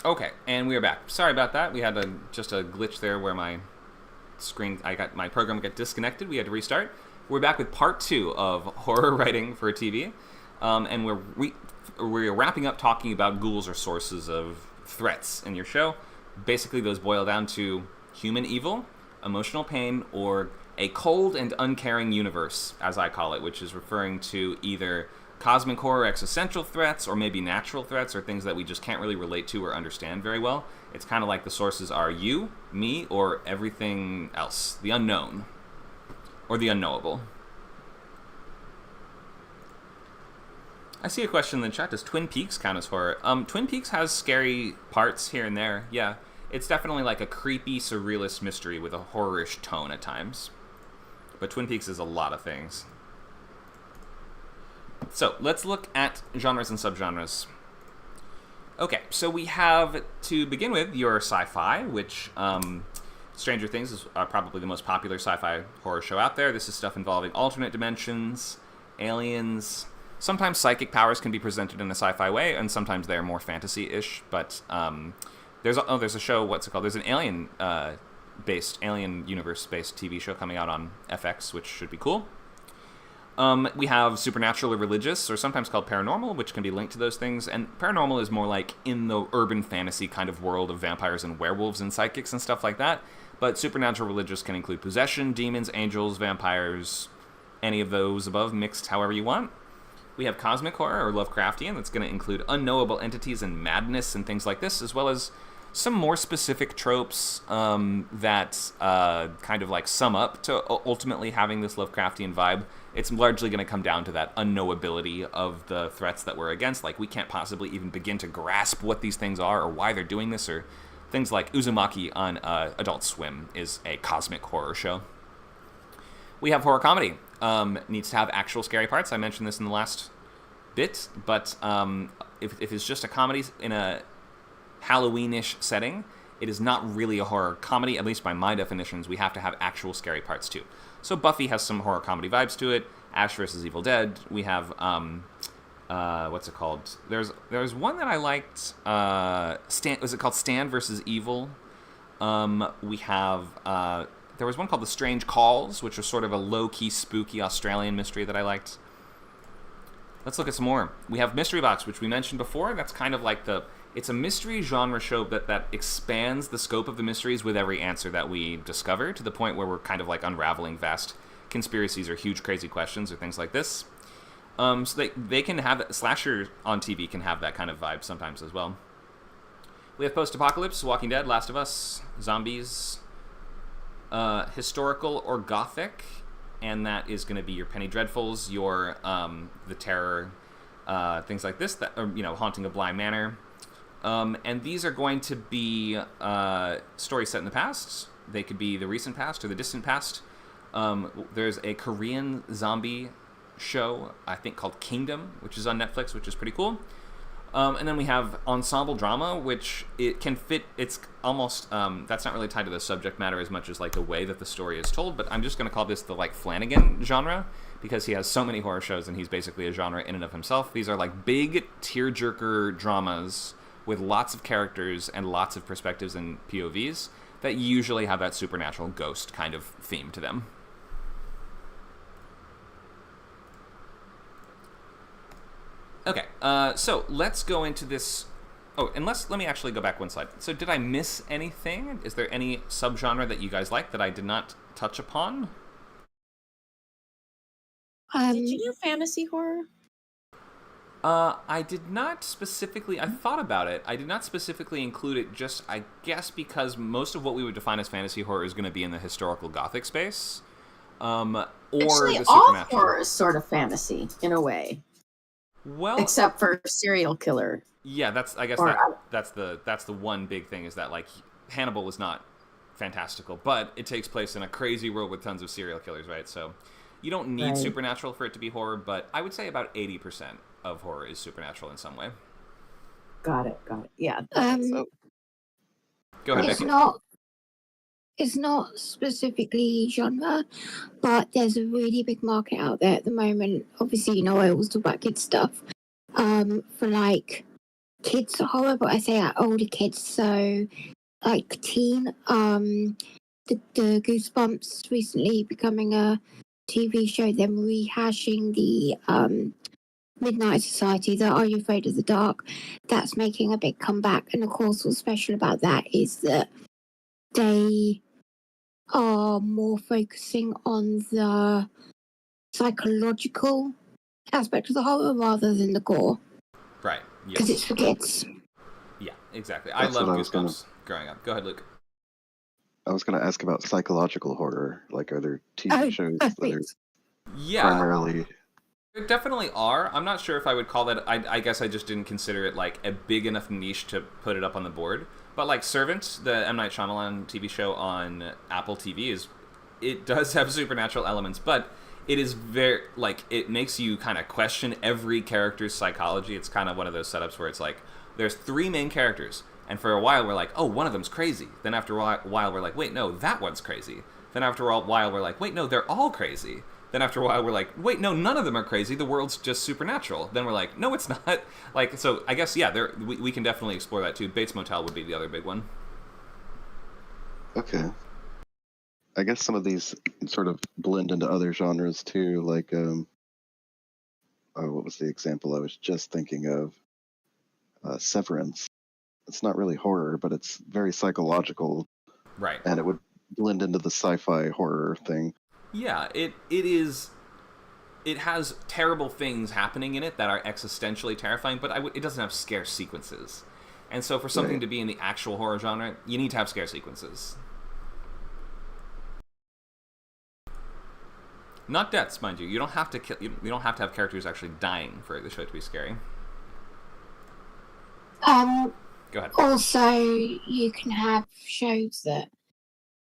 Okay, and we are back. Sorry about that. We had just a glitch there where my program got disconnected. We had to restart. We're back with part two of horror writing for TV, and we're wrapping up talking about ghouls or sources of threats in your show. Basically, those boil down to human evil, emotional pain, or a cold and uncaring universe, as I call it, which is referring to either cosmic horror existential threats or maybe natural threats or things that we just can't really relate to or understand very well. It's kind of like the sources are you, me, or everything else. The unknown. Or the unknowable. I see a question in the chat. Does Twin Peaks count as horror? Twin Peaks has scary parts here and there, yeah. It's definitely like a creepy, surrealist mystery with a horror-ish tone at times. But Twin Peaks is a lot of things. So, let's look at genres and subgenres. Okay, so we have, to begin with, your sci-fi, which Stranger Things is probably the most popular sci-fi horror show out there. This is stuff involving alternate dimensions, aliens. Sometimes psychic powers can be presented in a sci-fi way, and sometimes they're more fantasy-ish. But there's a show, what's it called? There's an alien universe-based TV show coming out on FX, which should be cool. We have supernatural or religious, or sometimes called paranormal, which can be linked to those things. And paranormal is more like in the urban fantasy kind of world of vampires and werewolves and psychics and stuff like that. But supernatural religious can include possession, demons, angels, vampires, any of those above, mixed however you want. We have cosmic horror or Lovecraftian. That's going to include unknowable entities and madness and things like this, as well as some more specific tropes that kind of like sum up to ultimately having this Lovecraftian vibe. It's largely going to come down to that unknowability of the threats that we're against. Like, we can't possibly even begin to grasp what these things are or why they're doing this, or things like Uzumaki on Adult Swim is a cosmic horror show. We have horror comedy. Needs to have actual scary parts. I mentioned this in the last bit, but if it's just a comedy in a Halloween-ish setting, it is not really a horror comedy, at least by my definitions. We have to have actual scary parts too. So Buffy has some horror comedy vibes to it. Ash vs. Evil Dead. We have what's it called? There's one that I liked. Was it called Stand vs. Evil? We have there was one called The Strange Calls, which was sort of a low-key, spooky Australian mystery that I liked. Let's look at some more. We have Mystery Box, which we mentioned before. That's kind of like it's a mystery genre show that expands the scope of the mysteries with every answer that we discover, to the point where we're kind of like unraveling vast conspiracies or huge crazy questions or things like this. So they can have, slasher on TV can have that kind of vibe sometimes as well. We have post-apocalypse, Walking Dead, Last of Us, zombies, historical or gothic, and that is going to be your Penny Dreadfuls, your The Terror, things like this, that, or, Haunting of Bly Manor. And these are going to be stories set in the past. They could be the recent past or the distant past. There's a Korean zombie show, I think, called Kingdom, which is on Netflix, which is pretty cool. And then we have ensemble drama, which it can fit. It's almost that's not really tied to the subject matter as much as like the way that the story is told. But I'm just going to call this the like Flanagan genre, because he has so many horror shows and he's basically a genre in and of himself. These are like big tearjerker dramas with lots of characters and lots of perspectives and POVs that usually have that supernatural ghost kind of theme to them. Okay, so let's go into this. Oh, and let me actually go back one slide. So did I miss anything? Is there any subgenre that you guys like that I did not touch upon? Did you do fantasy horror? I did not specifically. I thought about it. I did not specifically include it. Just, I guess, because most of what we would define as fantasy horror is going to be in the historical gothic space, or Actually, the all supernatural. horror is sort of fantasy in a way. Well, except for serial killer. Yeah, that's the one big thing, is that like Hannibal is not fantastical, but it takes place in a crazy world with tons of serial killers, right? So you don't need supernatural for it to be horror, but I would say about 80% of horror is supernatural in some way. Got it. Yeah. Go ahead, Becky. It's not specifically genre, but there's a really big market out there at the moment. Obviously, I always talk about kids stuff. For like kids horror, but I say older kids, so like teen. The Goosebumps recently becoming a TV show, them rehashing the Midnight Society, the Are You Afraid of the Dark? That's making a big comeback, and of course, what's special about that is that they are more focusing on the psychological aspect of the horror rather than the gore. Right. Because it's for kids. Yeah, exactly. I love Goosebumps growing up. Go ahead, Luke. I was going to ask about psychological horror. Like, are there TV shows that are primarily... There definitely are. I'm not sure if I would call that... I guess I just didn't consider it, like, a big enough niche to put it up on the board. But, like, Servant, the M. Night Shyamalan TV show on Apple TV, it does have supernatural elements, but it is very... Like, it makes you kind of question every character's psychology. It's kind of one of those setups where it's like, there's 3 main characters, and for a while we're like, oh, one of them's crazy. Then after a while we're like, wait, no, that one's crazy. Then after a while we're like, wait, no, they're all crazy. Then after a while we're like, wait, no, none of them are crazy. The world's just supernatural. Then we're like, no, it's not. Like, so I guess, yeah, we can definitely explore that too. Bates Motel would be the other big one. Okay. I guess some of these sort of blend into other genres too, like, what was the example I was just thinking of? Severance. It's not really horror, but it's very psychological. Right. And it would blend into the sci-fi horror thing. Yeah, it is. It has terrible things happening in it that are existentially terrifying, but it doesn't have scare sequences. And so for something to be in the actual horror genre, you need to have scare sequences. Not deaths, mind you. You don't have to kill. You don't have to have characters actually dying for the show to be scary. Go ahead. Also, you can have shows that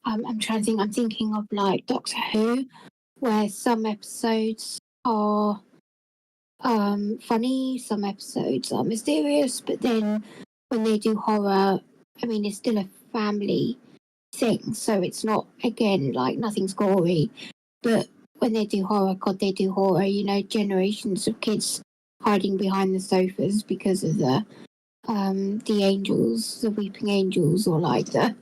I'm trying to think. I'm thinking of like Doctor Who, where some episodes are funny, some episodes are mysterious, but then when they do horror, I mean, it's still a family thing, so it's not, again, like nothing's gory, but when they do horror, God, they do horror. You know, generations of kids hiding behind the sofas because of the angels, the weeping angels, or like the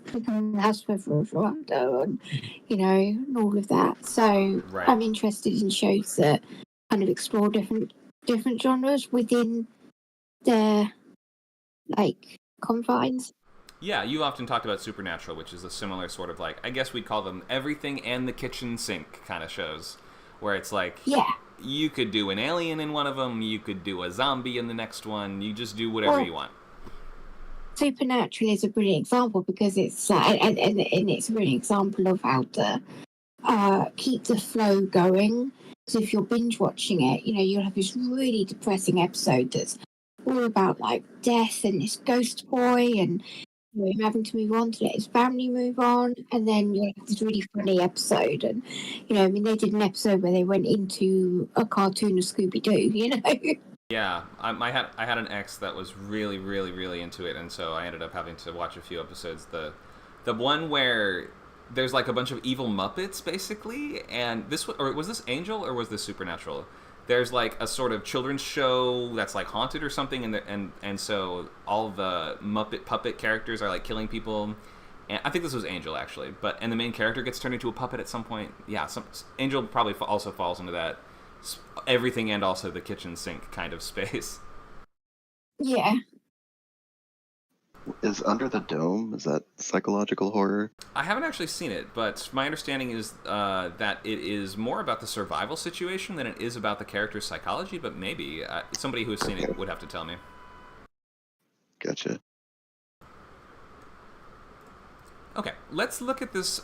house and you know, and all of that. So I'm interested in shows that kind of explore different genres within their like confines. Yeah, you often talked about Supernatural, which is a similar sort of like, I guess we'd call them everything and the kitchen sink kind of shows, where it's like, you could do an alien in one of them, you could do a zombie in the next one, you just do whatever you want. Supernatural is a brilliant example because it's and it's a brilliant example of how to keep the flow going. So if you're binge watching it, you know, you'll have this really depressing episode that's all about like death and this ghost boy and him having to move on to let his family move on, and then you have this really funny episode. And you know, I mean, they did an episode where they went into a cartoon of Scooby-Doo, you know. Yeah, I had an ex that was really, really, really into it, and so I ended up having to watch a few episodes. The one where there's like a bunch of evil Muppets, basically, and was this Angel or was this Supernatural? There's like a sort of children's show that's like haunted or something, and so all the Muppet puppet characters are like killing people. And I think this was Angel actually, and the main character gets turned into a puppet at some point. Yeah, Angel probably also falls into that everything and also the kitchen sink kind of space. Yeah. Is Under the Dome, is that psychological horror? I haven't actually seen it, but my understanding is that it is more about the survival situation than it is about the character's psychology, but maybe somebody who has seen it would have to tell me. Gotcha. Okay, let's look at this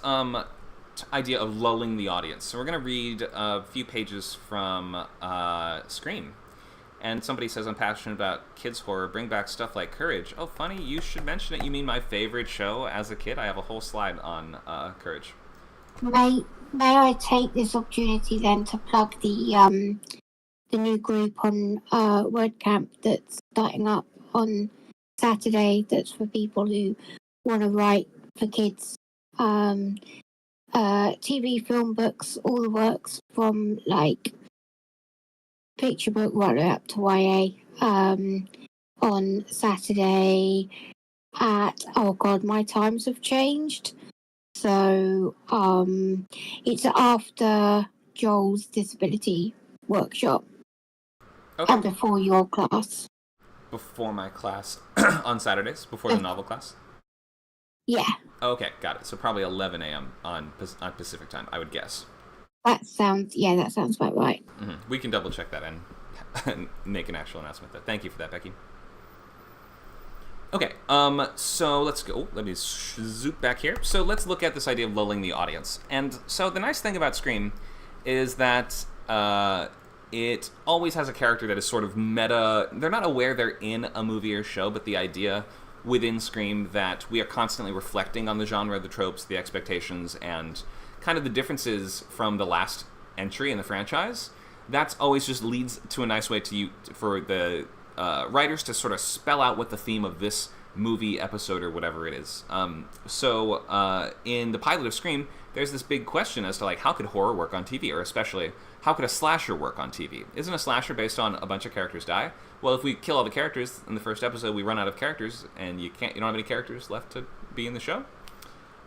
idea of lulling the audience. So we're going to read a few pages from Scream. And somebody says, I'm passionate about kids' horror. Bring back stuff like Courage. Oh, funny, you should mention it. You mean my favorite show as a kid? I have a whole slide on Courage. May I take this opportunity then to plug the new group on WordCamp that's starting up on Saturday, that's for people who want to write for kids. TV, film, books, all the works from like picture book right up to YA. on Saturday at, oh God, my times have changed. So it's after Joel's disability workshop and Okay. before your class. Before my class on Saturdays, before the novel class? Yeah, Okay, got it. So probably 11 a.m. on Pacific time, I would guess. that sounds about right. Mm-hmm. We can double check that and make an actual announcement there. Thank you for that, Becky. Okay, so let's go. Let me zoop back here. So let's look at this idea of lulling the audience. And so the nice thing about Scream is that it always has a character that is sort of meta. They're not aware they're in a movie or show, but the idea within Scream that we are constantly reflecting on the genre, the tropes, the expectations, and kind of the differences from the last entry in the franchise. That's always just leads to a nice way for the writers to sort of spell out what the theme of this movie, episode, or whatever it is. So in the pilot of Scream, there's this big question as to, like, how could horror work on TV, or especially, how could a slasher work on TV? Isn't a slasher based on a bunch of characters die? Well, if we kill all the characters in the first episode, we run out of characters, and you don't have any characters left to be in the show.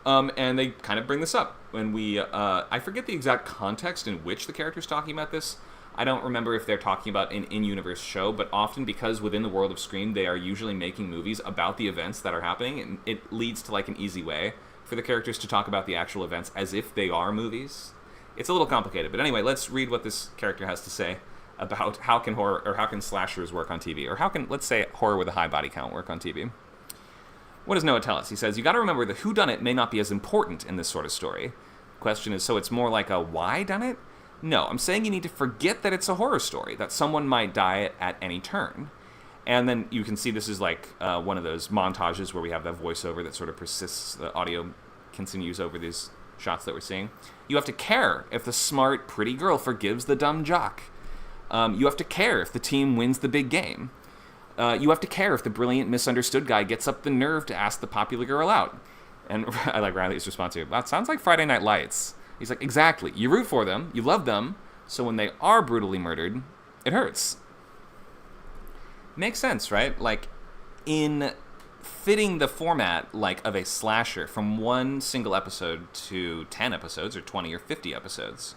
And they kind of bring this up when I forget the exact context in which the character's talking about this. I don't remember if they're talking about an in-universe show, but often because within the world of Scream, they are usually making movies about the events that are happening, and it leads to, like, an easy way for the characters to talk about the actual events as if they are movies. It's a little complicated, but anyway, let's read what this character has to say about how can slashers work on TV, or how can, let's say, horror with a high body count work on TV. What does Noah tell us? He says, you got to remember that whodunit may not be as important in this sort of story. Question is, so it's more like a why done it? No, I'm saying you need to forget that it's a horror story, that someone might die at any turn. And then you can see this is like one of those montages where we have that voiceover that sort of persists, the audio continues over these shots that we're seeing. You have to care if the smart, pretty girl forgives the dumb jock. You have to care if the team wins the big game. You have to care if the brilliant, misunderstood guy gets up the nerve to ask the popular girl out. And I like Riley's response here. That sounds like Friday Night Lights. He's like, exactly. You root for them, you love them, so when they are brutally murdered, it hurts. Makes sense, right? Like, in fitting the format, like, of a slasher from one single episode to 10 episodes, or 20 or 50 episodes,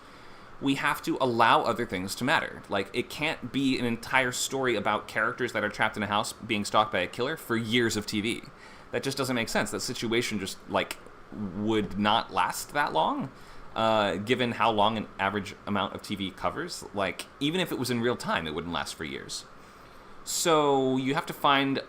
we have to allow other things to matter. Like, it can't be an entire story about characters that are trapped in a house being stalked by a killer for years of TV. That just doesn't make sense. That situation just, like, would not last that long. Given how long an average amount of TV covers. Like, even if it was in real time, it wouldn't last for years. So you have to find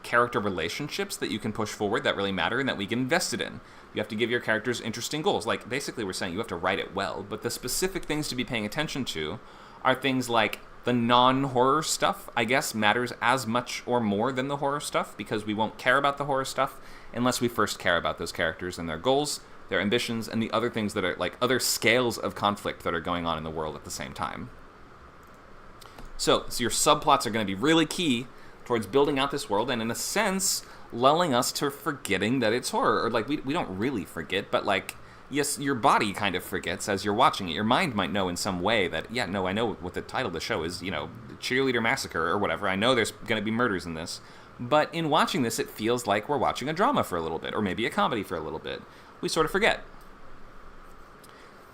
character relationships that you can push forward that really matter and that we get invested in. You have to give your characters interesting goals. Like, basically we're saying you have to write it well, but the specific things to be paying attention to are things like the non-horror stuff, I guess, matters as much or more than the horror stuff, because we won't care about the horror stuff unless we first care about those characters and their goals, their ambitions, and the other things that are, like, other scales of conflict that are going on in the world at the same time. So your subplots are going to be really key towards building out this world, and in a sense, lulling us to forgetting that it's horror. Or, like, we don't really forget, but, like, yes, your body kind of forgets as you're watching it. Your mind might know in some way that, yeah, no, I know what the title of the show is, Cheerleader Massacre or whatever. I know there's going to be murders in this. But in watching this, it feels like we're watching a drama for a little bit, or maybe a comedy for a little bit. We sort of forget.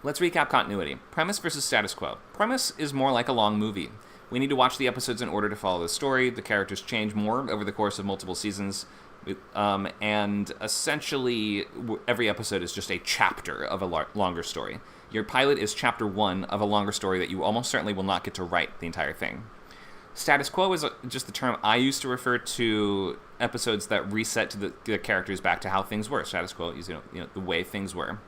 Let's recap continuity. Premise versus status quo. Premise is more like a long movie. We need to watch the episodes in order to follow the story. The characters change more over the course of multiple seasons. And essentially, every episode is just a chapter of a longer story. Your pilot is chapter 1 of a longer story that you almost certainly will not get to write the entire thing. Status quo is just the term I use to refer to episodes that reset to the characters back to how things were. Status quo is the way things were.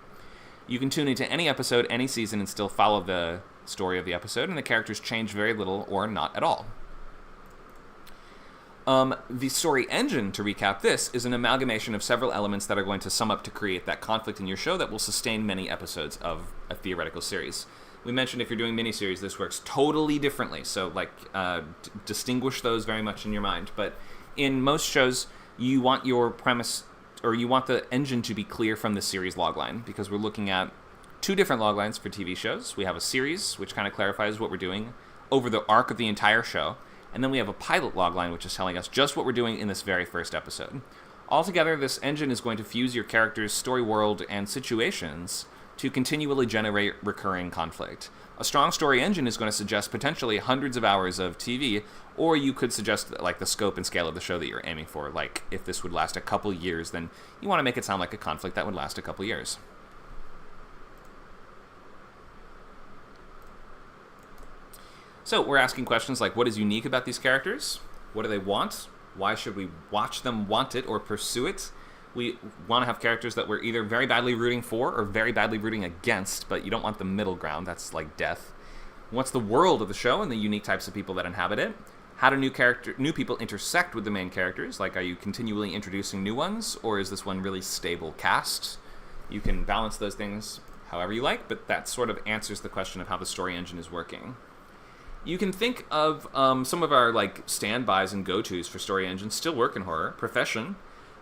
You can tune into any episode, any season, and still follow the story of the episode, and the characters change very little or not at all. The story engine, to recap this, is an amalgamation of several elements that are going to sum up to create that conflict in your show that will sustain many episodes of a theoretical series. We mentioned if you're doing miniseries, this works totally differently, so distinguish those very much in your mind. But in most shows, you want your premise, or you want the engine to be clear from the series logline, because we're looking at two different loglines for TV shows. We have a series, which kind of clarifies what we're doing over the arc of the entire show, And then we have a pilot logline, which is telling us just what we're doing in this very first episode. Altogether, this engine is going to fuse your character's story world and situations to continually generate recurring conflict. A strong story engine is going to suggest potentially hundreds of hours of TV, or you could suggest like the scope and scale of the show that you're aiming for. Like if this would last a couple years, then you want to make it sound like a conflict that would last a couple years. So we're asking questions like, what is unique about these characters? What do they want? Why should we watch them want it or pursue it? We want to have characters that we're either very badly rooting for or very badly rooting against, but you don't want the middle ground. That's like death. What's the world of the show and the unique types of people that inhabit it? How do new people intersect with the main characters? Like, are you continually introducing new ones, or is this one really stable cast? You can balance those things however you like, but that sort of answers the question of how the story engine is working. You can think of some of our like standbys and go-tos for story engines still work in horror. Profession.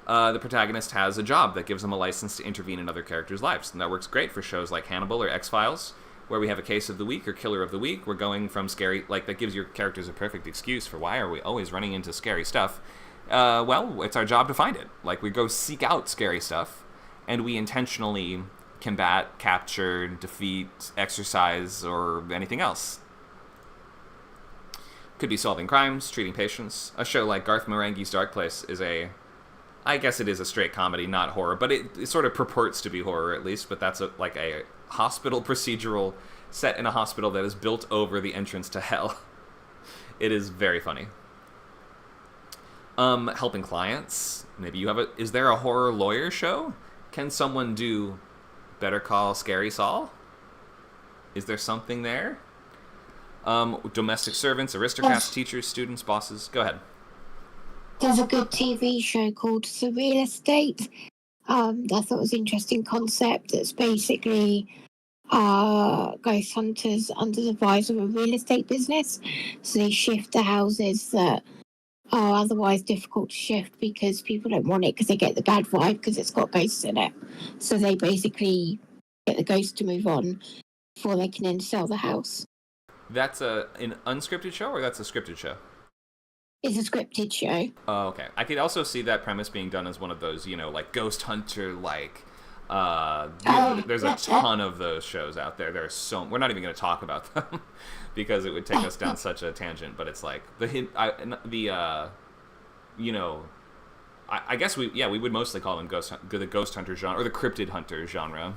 The protagonist has a job that gives them a license to intervene in other characters' lives. And that works great for shows like Hannibal or X-Files, where we have a case of the week or killer of the week. We're going from scary, like that gives your characters a perfect excuse for why are we always running into scary stuff. Well, it's our job to find it. Like we go seek out scary stuff, and we intentionally combat, capture, defeat, exercise, or anything else. Could be solving crimes, treating patients. A show like Garth Marenghi's Dark Place is I guess it is a straight comedy, not horror, but it sort of purports to be horror at least, but that's like a hospital procedural set in a hospital that is built over the entrance to hell. It is very funny. Helping clients. Maybe you have is there a horror lawyer show? Can someone do Better Call Scary Saul? Is there something there? Domestic servants, aristocrats, teachers, students, bosses. Go ahead. There's a good TV show called The Real Estate. I thought it was an interesting concept. It's basically ghost hunters under the advice of a real estate business. So they shift the houses that are otherwise difficult to shift because people don't want it because they get the bad vibe because it's got ghosts in it. So they basically get the ghosts to move on before they can then sell the house. That's an unscripted show, or that's a scripted show? It's a scripted show. Oh, okay. I could also see that premise being done as one of those, like Ghost Hunter, like, there's a ton of those shows out there. There's we're not even going to talk about them because it would take us down such a tangent, but it's like, I guess we would mostly call them the Ghost Hunter genre, or the Cryptid Hunter genre.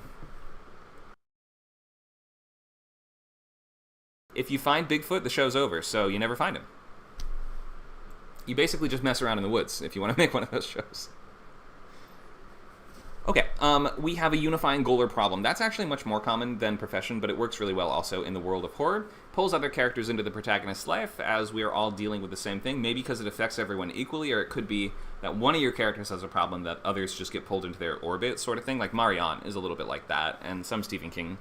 If you find Bigfoot, the show's over, so you never find him. You basically just mess around in the woods if you want to make one of those shows. Okay, we have a unifying goal or problem. That's actually much more common than Profession, but it works really well also in the world of horror. Pulls other characters into the protagonist's life as we are all dealing with the same thing, maybe because it affects everyone equally, or it could be that one of your characters has a problem that others just get pulled into their orbit sort of thing. Like Marianne is a little bit like that, and some Stephen King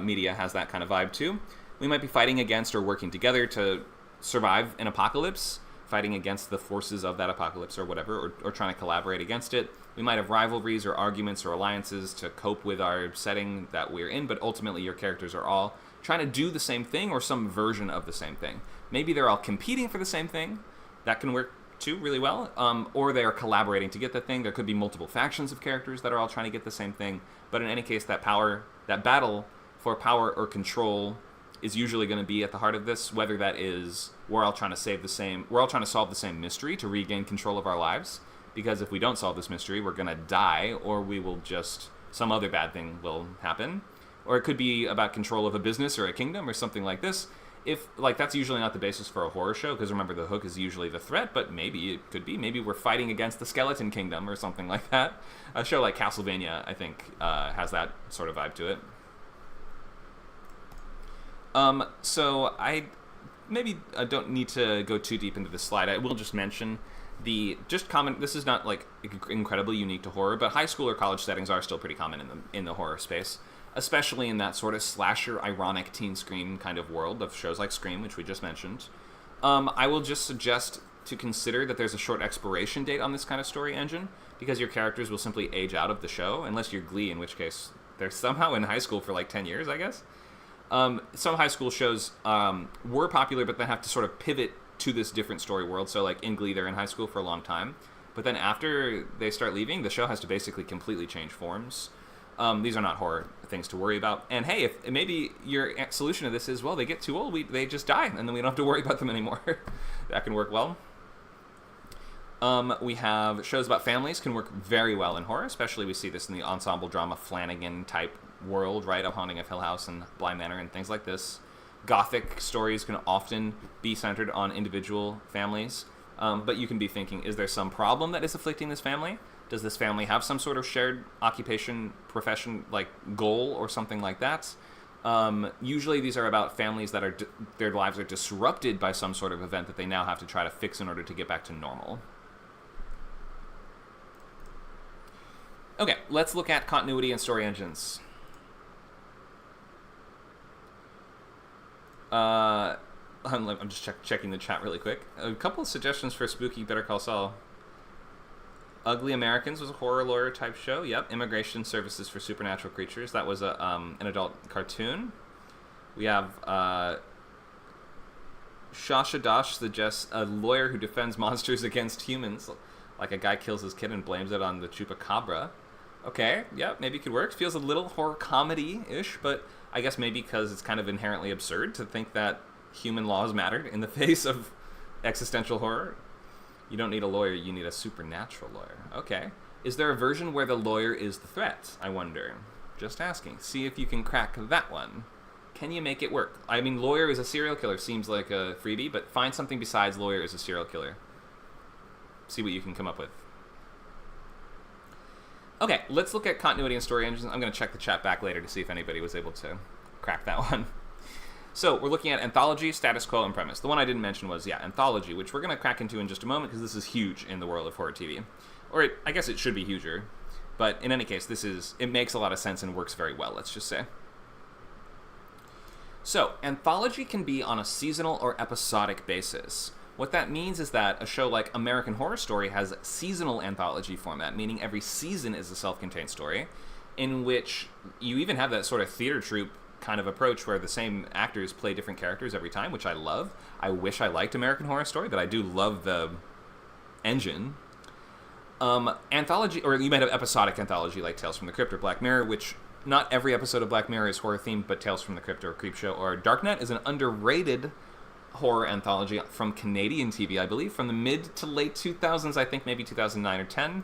media has that kind of vibe too. We might be fighting against or working together to survive an apocalypse, fighting against the forces of that apocalypse or whatever, or trying to collaborate against it. We might have rivalries or arguments or alliances to cope with our setting that we're in, but ultimately your characters are all trying to do the same thing or some version of the same thing. Maybe they're all competing for the same thing. That can work too really well. Or they are collaborating to get the thing. There could be multiple factions of characters that are all trying to get the same thing. But in any case, that battle for power or control is usually going to be at the heart of this, whether that is we're all trying to solve the same mystery to regain control of our lives, because if we don't solve this mystery, we're going to die, or we will some other bad thing will happen. Or it could be about control of a business or a kingdom or something like this. That's usually not the basis for a horror show, because remember, the hook is usually the threat, but maybe it could be. Maybe we're fighting against the skeleton kingdom or something like that. A show like Castlevania, I think, has that sort of vibe to it. So I don't need to go too deep into this slide. I will just mention this is not like incredibly unique to horror, but high school or college settings are still pretty common in the horror space, especially in that sort of slasher, ironic teen scream kind of world of shows like Scream, which we just mentioned. I will just suggest to consider that there's a short expiration date on this kind of story engine, because your characters will simply age out of the show, unless you're Glee, in which case they're somehow in high school for like 10 years, I guess. Some high school shows were popular, but they have to sort of pivot to this different story world. So like in Glee, they're in high school for a long time, but then after they start leaving, the show has to basically completely change forms. These are not horror things to worry about. And hey, if maybe your solution to this is, well, they get too old, they just die, and then we don't have to worry about them anymore. That can work well. We have shows about families can work very well in horror, especially we see this in the ensemble drama Flanagan type world, right? A Haunting of Hill House and Bly Manor and things like this. Gothic stories can often be centered on individual families, but you can be thinking, is there some problem that is afflicting this family? Does this family have some sort of shared occupation, profession, like goal or something like that? Usually these are about families that are their lives are disrupted by some sort of event that they now have to try to fix in order to get back to normal. Okay, let's look at continuity and story engines. I'm just checking the chat really quick. A couple of suggestions for spooky Better Call Saul. Ugly Americans was a horror lawyer type show. Yep. Immigration Services for Supernatural Creatures. That was an adult cartoon. We have Shasha Dash suggests a lawyer who defends monsters against humans. Like a guy kills his kid and blames it on the chupacabra. Okay, yeah, maybe it could work. Feels a little horror comedy-ish, but I guess maybe because it's kind of inherently absurd to think that human laws mattered in the face of existential horror. You don't need a lawyer, you need a supernatural lawyer. Okay. Is there a version where the lawyer is the threat, I wonder? Just asking. See if you can crack that one. Can you make it work? I mean, lawyer is a serial killer seems like a freebie, but find something besides lawyer is a serial killer. See what you can come up with. Okay, let's look at continuity and story engines. I'm going to check the chat back later to see if anybody was able to crack that one. So we're looking at anthology, status quo, and premise. The one I didn't mention was, anthology, which we're going to crack into in just a moment because this is huge in the world of horror TV. Or I guess it should be huger. But in any case, it makes a lot of sense and works very well, let's just say. So, anthology can be on a seasonal or episodic basis. What that means is that a show like American Horror Story has seasonal anthology format, meaning every season is a self-contained story, in which you even have that sort of theater troupe kind of approach where the same actors play different characters every time, which I love. I wish I liked American Horror Story, but I do love the engine. Anthology, or you might have episodic anthology like Tales from the Crypt or Black Mirror, which not every episode of Black Mirror is horror themed, but Tales from the Crypt or Creepshow or Darknet is an underrated horror anthology from Canadian TV, I believe, from the mid to late 2000s, I think maybe 2009 or 10.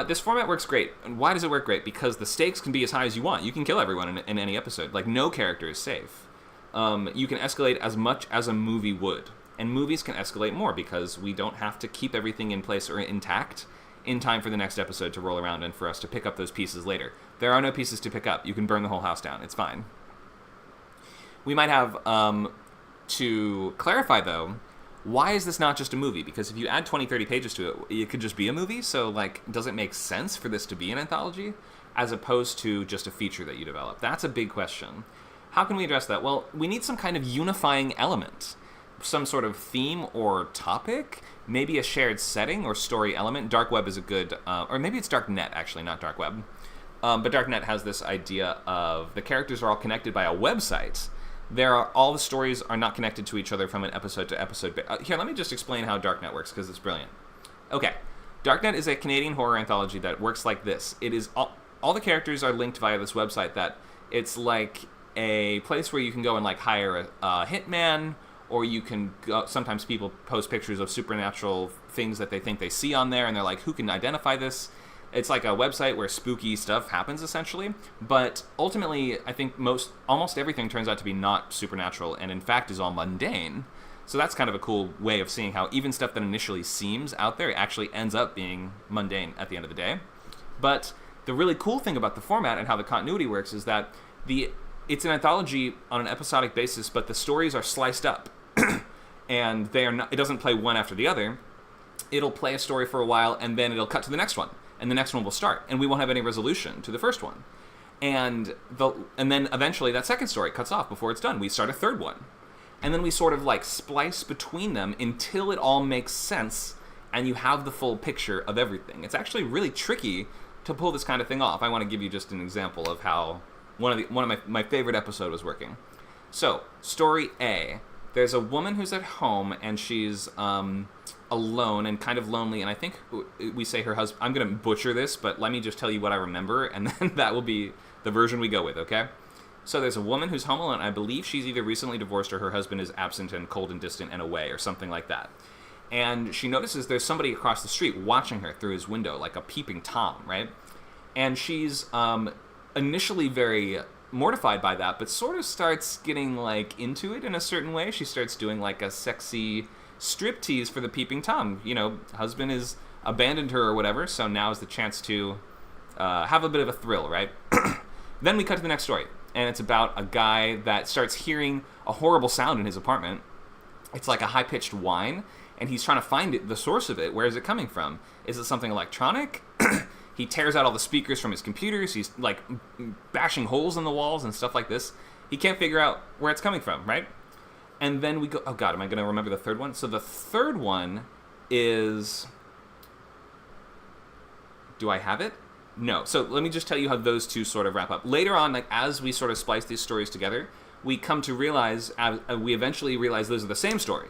This format works great. And why does it work great? Because the stakes can be as high as you want. You can kill everyone in any episode. Like, no character is safe. You can escalate as much as a movie would. And movies can escalate more because we don't have to keep everything in place or intact in time for the next episode to roll around and for us to pick up those pieces later. There are no pieces to pick up. You can burn the whole house down. It's fine. We might have, to clarify, though, why is this not just a movie? Because if you add 20, 30 pages to it, it could just be a movie. So, like, does it make sense for this to be an anthology as opposed to just a feature that you develop? That's a big question. How can we address that? Well, we need some kind of unifying element. Some sort of theme or topic, maybe a shared setting or story element. Dark web is a good, or maybe it's darknet, actually, not dark web. But darknet has this idea of the characters are all connected by a website. All the stories are not connected to each other from an episode to episode. Here, let me just explain how Darknet works, because it's brilliant. Okay, Darknet is a Canadian horror anthology that works like this. It is all the characters are linked via this website that it's like a place where you can go and like hire a hitman, or you can go, sometimes people post pictures of supernatural things that they think they see on there, and they're like, who can identify this? It's like a website where spooky stuff happens, essentially. But ultimately, I think almost everything turns out to be not supernatural, and in fact is all mundane. So that's kind of a cool way of seeing how even stuff that initially seems out there actually ends up being mundane at the end of the day. But the really cool thing about the format and how the continuity works is that it's an anthology on an episodic basis, but the stories are sliced up. And it doesn't play one after the other. It'll play a story for a while, and then it'll cut to the next one. And the next one will start, and we won't have any resolution to the first one. And then eventually that second story cuts off before it's done. We start a third one. And then we sort of like splice between them until it all makes sense, and you have the full picture of everything. It's actually really tricky to pull this kind of thing off. I want to give you just an example of how one of my favorite episode was working. So, story A. there's a woman who's at home, and she's alone and kind of lonely, and I think we say her husband... I'm going to butcher this, but let me just tell you what I remember, and then that will be the version we go with, okay? So there's a woman who's home alone. I believe she's either recently divorced or her husband is absent and cold and distant and away or something like that. And she notices there's somebody across the street watching her through his window, like a peeping Tom, right? And she's initially very mortified by that, but sort of starts getting, like, into it in a certain way. She starts doing, like, a sexy striptease for the peeping Tom. You know, husband has abandoned her or whatever, so now is the chance to have a bit of a thrill, right? Then we cut to the next story, and it's about a guy that starts hearing a horrible sound in his apartment. It's like a high-pitched whine, and he's trying to find the source of it. Where is it coming from? Is it something electronic? He tears out all the speakers from his computers. He's, like, bashing holes in the walls and stuff like this. He can't figure out where it's coming from, right? And then we go... Oh, God, am I going to remember the third one? So the third one is... Do I have it? No. So let me just tell you how those two sort of wrap up. Later on, like, as we sort of splice these stories together, we come to realize... we eventually realize those are the same story.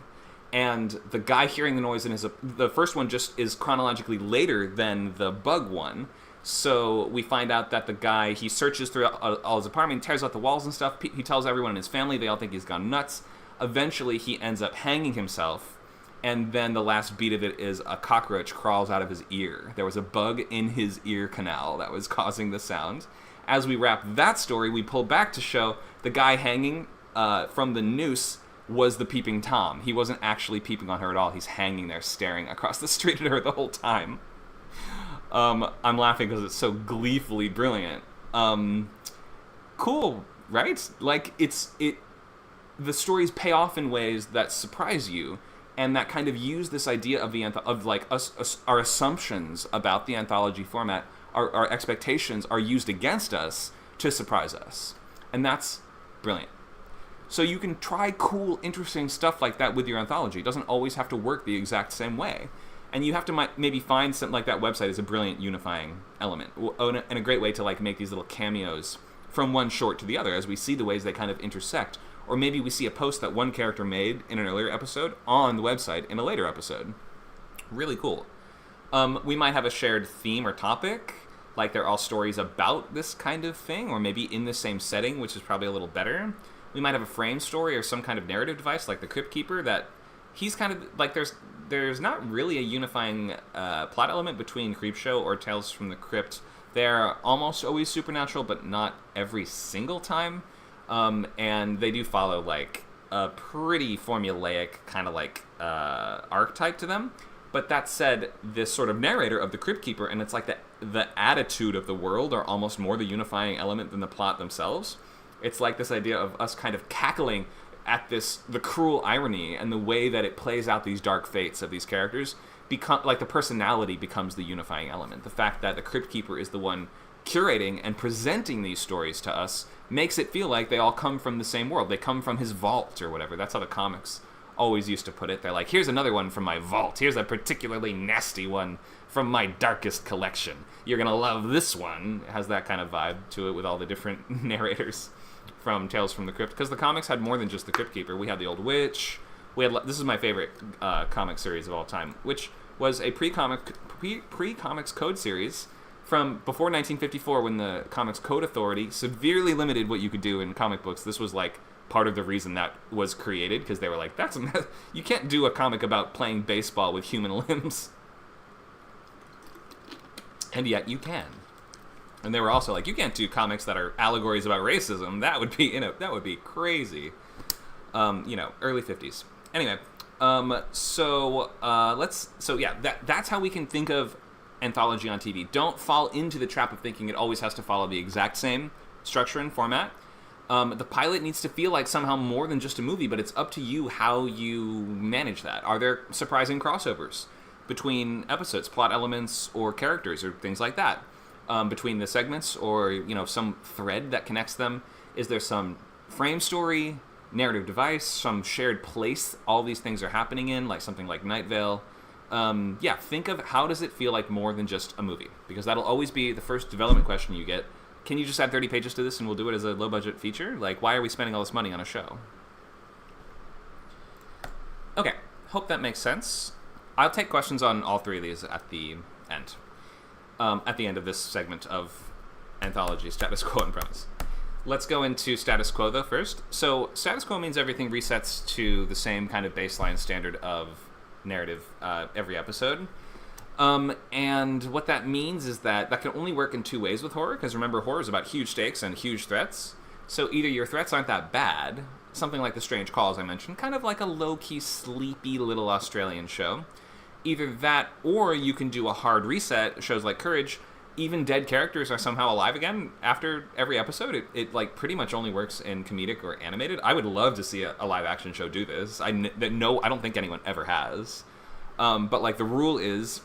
And the guy hearing the noise in his... The first one just is chronologically later than the bug one. So we find out that the guy, he searches through all his apartment, tears out the walls and stuff. He tells everyone in his family. They all think he's gone nuts. Eventually, he ends up hanging himself. And then the last beat of it is a cockroach crawls out of his ear. There was a bug in his ear canal that was causing the sound. As we wrap that story, we pull back to show the guy hanging from the noose was the peeping Tom. He wasn't actually peeping on her at all. He's hanging there staring across the street at her the whole time. I'm laughing because it's so gleefully brilliant. Cool, right? Like, the stories pay off in ways that surprise you, and that kind of use this idea of like our assumptions about the anthology format, our expectations are used against us to surprise us. And that's brilliant. So you can try cool, interesting stuff like that with your anthology. It doesn't always have to work the exact same way. And you have to maybe find something like that website is a brilliant unifying element. And a great way to, like, make these little cameos from one short to the other as we see the ways they kind of intersect. Or maybe we see a post that one character made in an earlier episode on the website in a later episode. Really cool. We might have a shared theme or topic, like they're all stories about this kind of thing, or maybe in the same setting, which is probably a little better. We might have a frame story or some kind of narrative device, like the Crypt Keeper, that he's kind of, like, there's not really a unifying plot element between Creepshow or Tales from the Crypt. They're almost always supernatural, but not every single time. And they do follow, like, a pretty formulaic kind of, like, archetype to them. But that said, this sort of narrator of the Crypt Keeper, and it's like the attitude of the world are almost more the unifying element than the plot themselves. It's like this idea of us kind of cackling at the cruel irony and the way that it plays out these dark fates of these characters. Like, the personality becomes the unifying element. The fact that the Crypt Keeper is the one curating and presenting these stories to us makes it feel like they all come from the same world. They come from his vault or whatever. That's how the comics always used to put it. They're like, here's another one from my vault. Here's a particularly nasty one from my darkest collection. You're going to love this one. It has that kind of vibe to it with all the different narrators from Tales from the Crypt. Because the comics had more than just the Crypt Keeper. We had the Old Witch. This is my favorite comic series of all time, which was a pre-Comics Code series from before 1954, when the Comics Code Authority severely limited what you could do in comic books. This was, like, part of the reason that was created, because they were like, you can't do a comic about playing baseball with human limbs. And yet you can. And they were also like, you can't do comics that are allegories about racism. That would be crazy. Early 50s. Anyway, that's how we can think of anthology on TV. Don't fall into the trap of thinking it always has to follow the exact same structure and format. The pilot needs to feel like somehow more than just a movie, but it's up to you how you manage that. Are there surprising crossovers between episodes, plot elements, or characters, or things like that? Between the segments, or, some thread that connects them? Is there some frame story, narrative device, some shared place all these things are happening in, like something like Night Vale? Think of how does it feel like more than just a movie? Because that'll always be the first development question you get. Can you just add 30 pages to this and we'll do it as a low-budget feature? Like, why are we spending all this money on a show? Okay, hope that makes sense. I'll take questions on all three of these at the end. At the end of this segment of Anthology, Status Quo and Premise. Let's go into Status Quo, though, first. So, Status Quo means everything resets to the same kind of baseline standard of narrative every episode. And what that means is that can only work in two ways with horror, because remember, horror is about huge stakes and huge threats. So either your threats aren't that bad, something like The Strange Calls I mentioned, kind of like a low-key, sleepy little Australian show. Either that, or you can do a hard reset, shows like Courage. Even dead characters are somehow alive again after every episode. It like pretty much only works in comedic or animated. I would love to see a live-action show do this. I don't think anyone ever has. But like the rule is,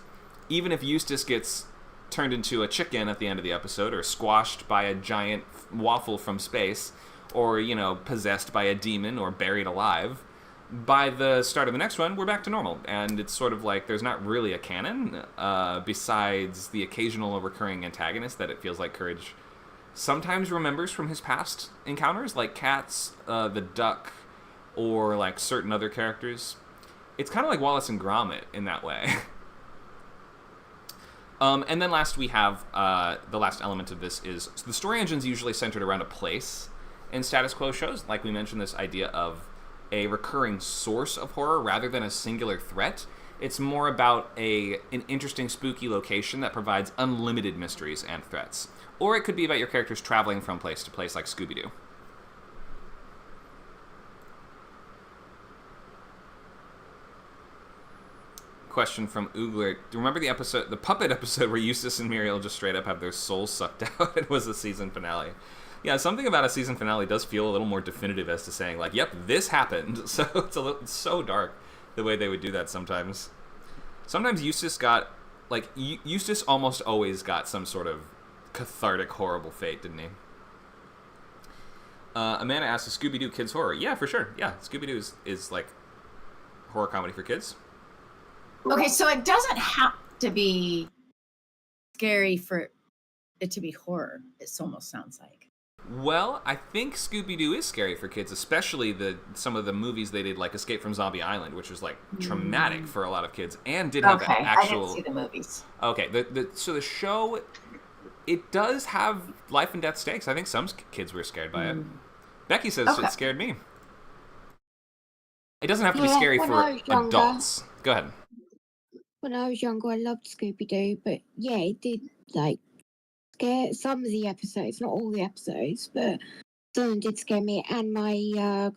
even if Eustace gets turned into a chicken at the end of the episode, or squashed by a giant waffle from space, or, possessed by a demon, or buried alive, by the start of the next one, we're back to normal. And it's sort of like there's not really a canon, besides the occasional recurring antagonist that it feels like Courage sometimes remembers from his past encounters, like Cats, the Duck, or like certain other characters. It's kind of like Wallace and Gromit in that way. And then last we have, the last element of this is, so the story engine's usually centered around a place in Status Quo shows. Like we mentioned, this idea of a recurring source of horror rather than a singular threat. It's more about an interesting, spooky location that provides unlimited mysteries and threats. Or it could be about your characters traveling from place to place, like Scooby-Doo. Question from Oogler. Do you remember the puppet episode where Eustace and Muriel just straight up have their souls sucked out? It was a season finale. Yeah, something about a season finale does feel a little more definitive as to saying, like, yep, this happened. So it's so dark the way they would do that sometimes. Sometimes Eustace got, like, Eustace almost always got some sort of cathartic, horrible fate, didn't he? Amanda asked, is Scooby-Doo kids horror? Yeah, for sure. Yeah, Scooby-Doo is like horror comedy for kids. Okay, so it doesn't have to be scary for it to be horror. It almost sounds like. Well, I think Scooby-Doo is scary for kids, especially some of the movies they did, like Escape from Zombie Island, which was like traumatic for a lot of kids, and did have the actual. I didn't see the movies. Okay, so the show, it does have life and death stakes. I think some kids were scared by it. Becky says it scared me. It doesn't have to be scary for adults. Go ahead. When I was younger, I loved Scooby-Doo, but yeah, it did, like, scare some of the episodes, not all the episodes, but some of them did scare me, and my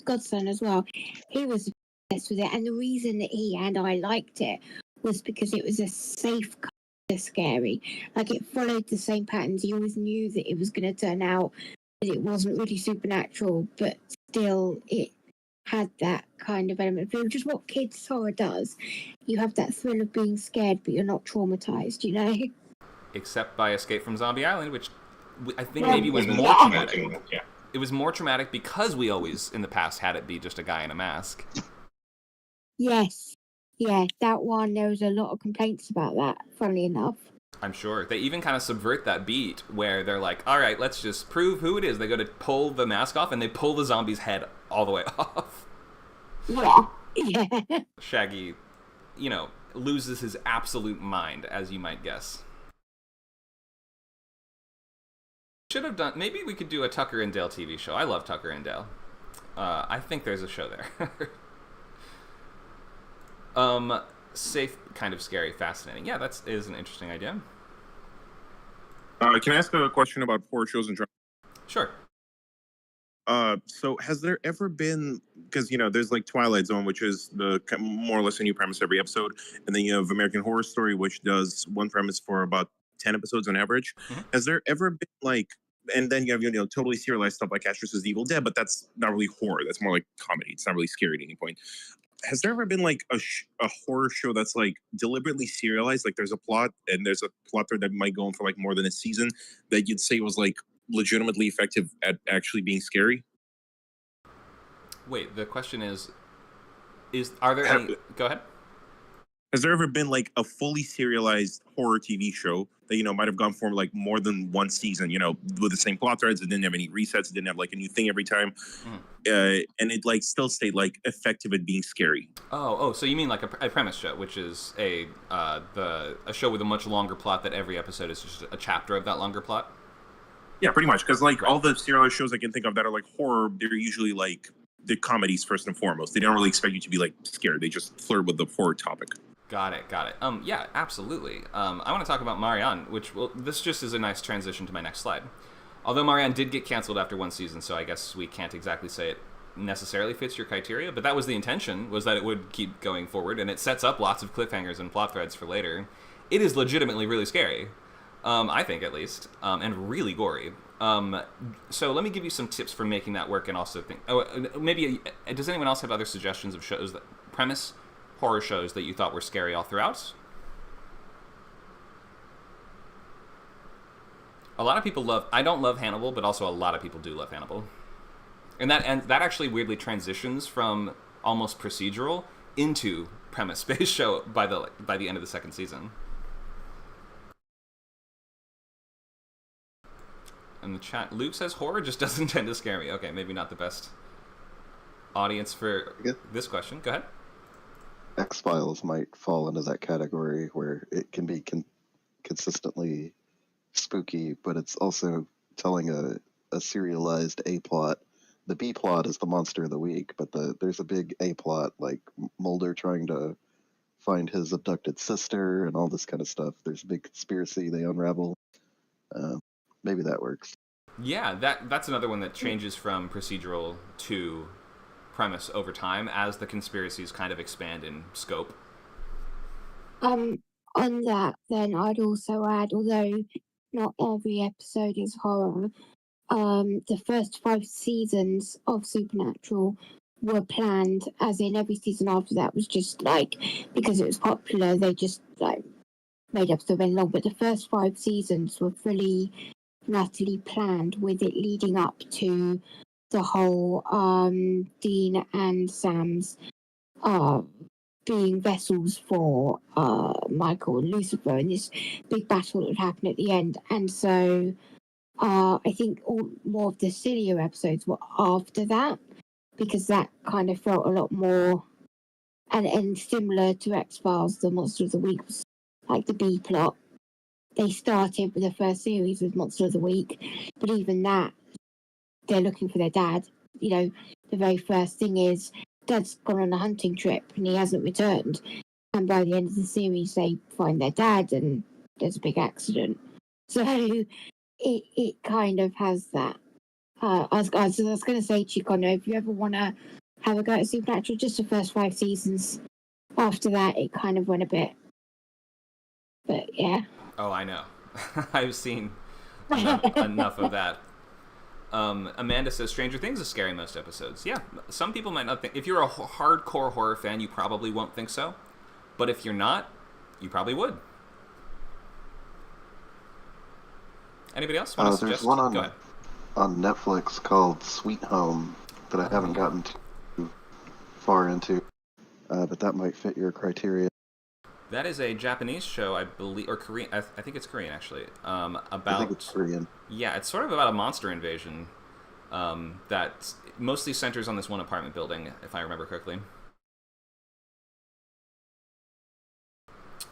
godson as well. He was obsessed with it, and the reason that he and I liked it was because it was a safe kind of scary. Like, it followed the same patterns. You always knew that it was going to turn out that it wasn't really supernatural, but still it had that kind of element, which is what kids horror does. You have that thrill of being scared, but you're not traumatized, Except by Escape from Zombie Island, which I think maybe was more traumatic. Yeah. It was more traumatic because we always, in the past, had it be just a guy in a mask. Yes. Yeah, that one, there was a lot of complaints about that, funnily enough. I'm sure. They even kind of subvert that beat where they're like, all right, let's just prove who it is. They go to pull the mask off, and they pull the zombie's head all the way off. Yeah. Yeah. Shaggy, loses his absolute mind, as you might guess. Should have done. Maybe we could do a Tucker and Dale TV show. I love Tucker and Dale. I think there's a show there. Safe, kind of scary, fascinating. Yeah, that is an interesting idea. Can I ask a question about horror shows and drama? Sure. So has there ever been, because there's like Twilight Zone, which is the more or less a new premise every episode, and then you have American Horror Story, which does one premise for about 10 episodes on average. Mm-hmm. Has there ever been like, and then you have totally serialized stuff like Ash vs. the Evil Dead, but that's not really horror. That's more like comedy. It's not really scary at any point. Has there ever been like a horror show that's like deliberately serialized? Like there's a plot and there's a plot thread that might go on for like more than a season that you'd say was like legitimately effective at actually being scary? Wait, the question is are there any... Go ahead. Has there ever been like a fully serialized horror TV show that, might have gone for like more than one season, with the same plot threads? It didn't have any resets. It didn't have like a new thing every time. and it like still stayed like effective at being scary. Oh, so you mean like a premise show, which is a show with a much longer plot that every episode is just a chapter of that longer plot? Yeah, pretty much. Because like Right. all the serial shows I can think of that are like horror, they're usually like the comedies first and foremost. They don't really expect you to be like scared. They just flirt with the horror topic. Got it. Yeah, absolutely. I want to talk about Marianne, which this just is a nice transition to my next slide. Although Marianne did get canceled after one season, so I guess we can't exactly say it necessarily fits your criteria, but that was the intention, was that it would keep going forward, and it sets up lots of cliffhangers and plot threads for later. It is legitimately really scary, I think at least, and really gory. So let me give you some tips for making that work, and also think, maybe, does anyone else have other suggestions of shows, that premise horror shows that you thought were scary all throughout? A lot of people I don't love Hannibal, but also a lot of people do love Hannibal. And that actually weirdly transitions from almost procedural into premise-based show by the end of the second season. In the chat, Luke says horror just doesn't tend to scare me. Okay, maybe not the best audience for this question. Go ahead. X-Files might fall into that category where it can be consistently spooky, but it's also telling a serialized A plot. The B plot is the monster of the week, but there's a big A plot, like Mulder trying to find his abducted sister and all this kind of stuff. There's a big conspiracy they unravel. Maybe that works. Yeah, that's another one that changes from procedural to premise over time as the conspiracies kind of expand in scope. On that, then I'd also add, although not every episode is horror, the first 5 seasons of Supernatural were planned, as in every season after that was just like, because it was popular, they just like made up so very long. But the first 5 seasons were fully and utterly planned, with it leading up to the whole Dean and Sam's being vessels for Michael and Lucifer, and this big battle that would happen at the end. And so I think more of the sillier episodes were after that, because that kind of felt a lot more, and similar to X-Files, the Monster of the Week was like the B plot. They started with the first series with Monster of the Week, but even that, they're looking for their dad. You know, the very first thing is Dad's gone on a hunting trip and he hasn't returned. And by the end of the series, they find their dad and there's a big accident. So it kind of has that. I was going to say to you, Conor, if you ever want to have a go at Supernatural, just the first 5 seasons. After that, it kind of went a bit. But yeah. Oh, I know. I've seen enough of that. Amanda says Stranger Things is scary most episodes. Yeah, some people might not think. If you're a hardcore horror fan, you probably won't think so. But if you're not, you probably would. Anybody else want to suggest? There's one Go ahead. on Netflix called Sweet Home that I haven't gotten too far into, but that might fit your criteria. That is a Japanese show, I believe, or Korean. I think it's Korean, actually. About, I think it's Korean. Yeah, it's sort of about a monster invasion that mostly centers on this one apartment building, if I remember correctly.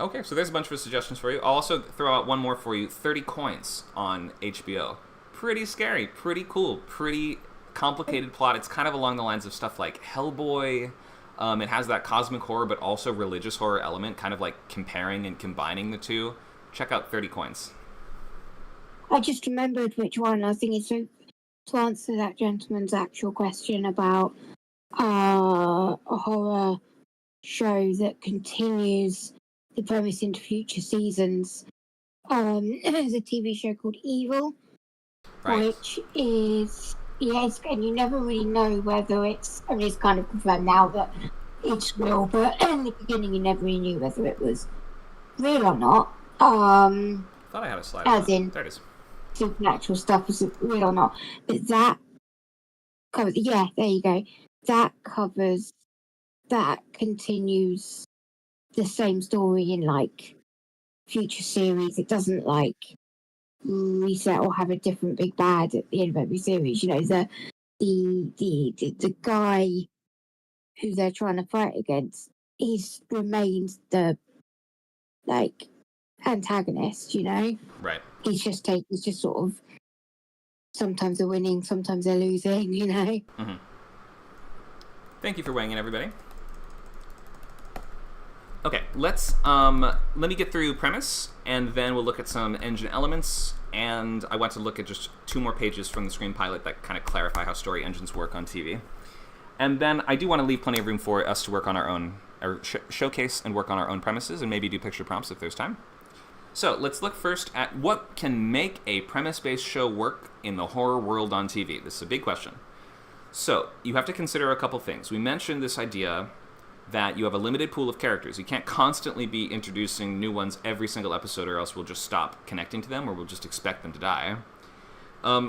Okay, so there's a bunch of suggestions for you. I'll also throw out one more for you. 30 Coins on HBO. Pretty scary, pretty cool, pretty complicated plot. It's kind of along the lines of stuff like Hellboy. It has that cosmic horror, but also religious horror element, kind of like comparing and combining the two. Check out 30 Coins. I just remembered which one. I was thinking, so to answer that gentleman's actual question about a horror show that continues the premise into future seasons, there's a TV show called Evil, Right. which is, yes, and you never really know whether it's, I mean, it's kind of confirmed now that it's real, but in the beginning you never really knew whether it was real or not. Thought I had a slide. As in, there it is. Supernatural stuff is real or not, but that covers, yeah, there you go, that covers, that continues the same story in like future series. It doesn't like reset or have a different big bad at the end of every series. You know, the guy who they're trying to fight against, remains the like antagonist, you know. Right. He's just sort of, sometimes they're winning, sometimes they're losing, you know. Mm-hmm. Thank you for weighing in, everybody. Okay, let me get through premise, and then we'll look at some engine elements, and I want to look at just 2 more pages from the screen pilot that kind of clarify how story engines work on TV. And then I do want to leave plenty of room for us to work on our own, or showcase and work on our own premises, and maybe do picture prompts if there's time. So let's look first at what can make a premise-based show work in the horror world on TV. This is a big question. So you have to consider a couple things. We mentioned this idea that you have a limited pool of characters. You can't constantly be introducing new ones every single episode, or else we'll just stop connecting to them, or we'll just expect them to die.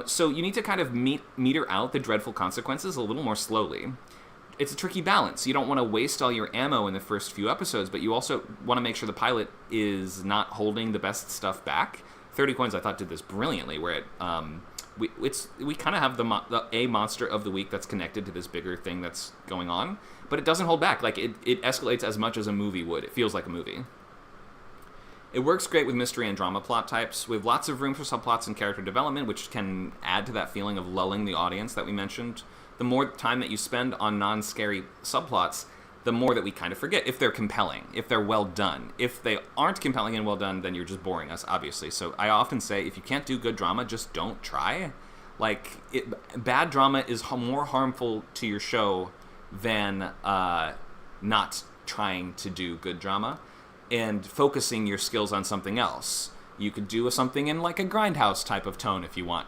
So you need to kind of meter out the dreadful consequences a little more slowly. It's a tricky balance. You don't want to waste all your ammo in the first few episodes, but you also want to make sure the pilot is not holding the best stuff back. 30 Coins, I thought, did this brilliantly, where we kind of have the monster of the week that's connected to this bigger thing that's going on, but it doesn't hold back. Like, it escalates as much as a movie would. It feels like a movie. It works great with mystery and drama plot types. We have lots of room for subplots and character development, which can add to that feeling of lulling the audience that we mentioned. The more time that you spend on non-scary subplots, the more that we kind of forget if they're compelling, if they're well done. If they aren't compelling and well done, then you're just boring us, obviously. So I often say, if you can't do good drama, just don't try. Like, bad drama is more harmful to your show than not trying to do good drama and focusing your skills on something else. You could do something in like a grindhouse type of tone if you want.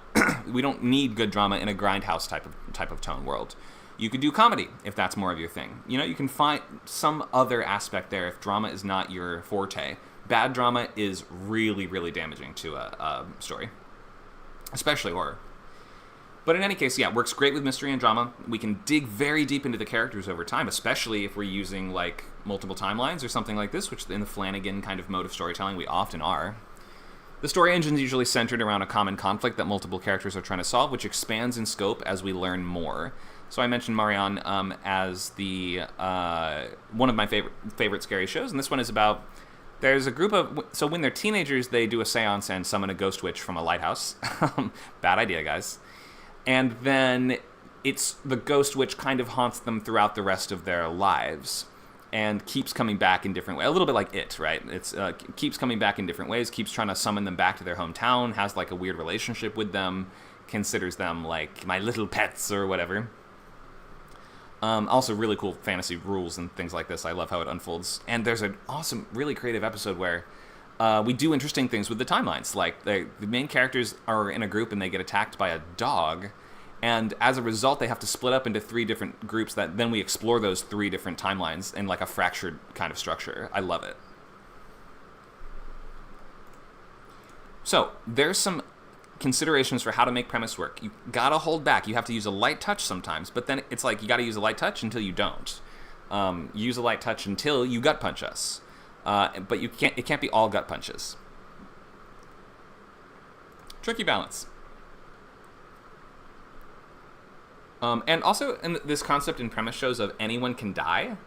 We don't need good drama in a grindhouse type of tone world. You could do comedy if that's more of your thing. You know, you can find some other aspect there if drama is not your forte. Bad drama is really, really damaging to a story, especially horror. But in any case, yeah, it works great with mystery and drama. We can dig very deep into the characters over time, especially if we're using like multiple timelines or something like this, which in the Flanagan kind of mode of storytelling we often are. The story engine is usually centered around a common conflict that multiple characters are trying to solve, which expands in scope as we learn more. So I mentioned Marianne as the one of my favorite scary shows, and this one is about, there's a group of, so when they're teenagers, they do a seance and summon a ghost witch from a lighthouse. Bad idea, guys. And then it's the ghost witch kind of haunts them throughout the rest of their lives and keeps coming back in different ways. A little bit like It, right? It's keeps coming back in different ways, keeps trying to summon them back to their hometown, has like a weird relationship with them, considers them like my little pets or whatever. Also really cool fantasy rules and things like this. I love how it unfolds. And there's an awesome, really creative episode where we do interesting things with the timelines. Like the main characters are in a group and they get attacked by a dog. And as a result, they have to split up into 3 different groups that then we explore those 3 different timelines in like a fractured kind of structure. I love it. So there's some considerations for how to make premise work. You gotta hold back. You have to use a light touch sometimes, but then it's like you gotta use a light touch until you don't. Use a light touch until you gut punch us. But it can't be all gut punches. Tricky balance. And also, this concept in premise shows of anyone can die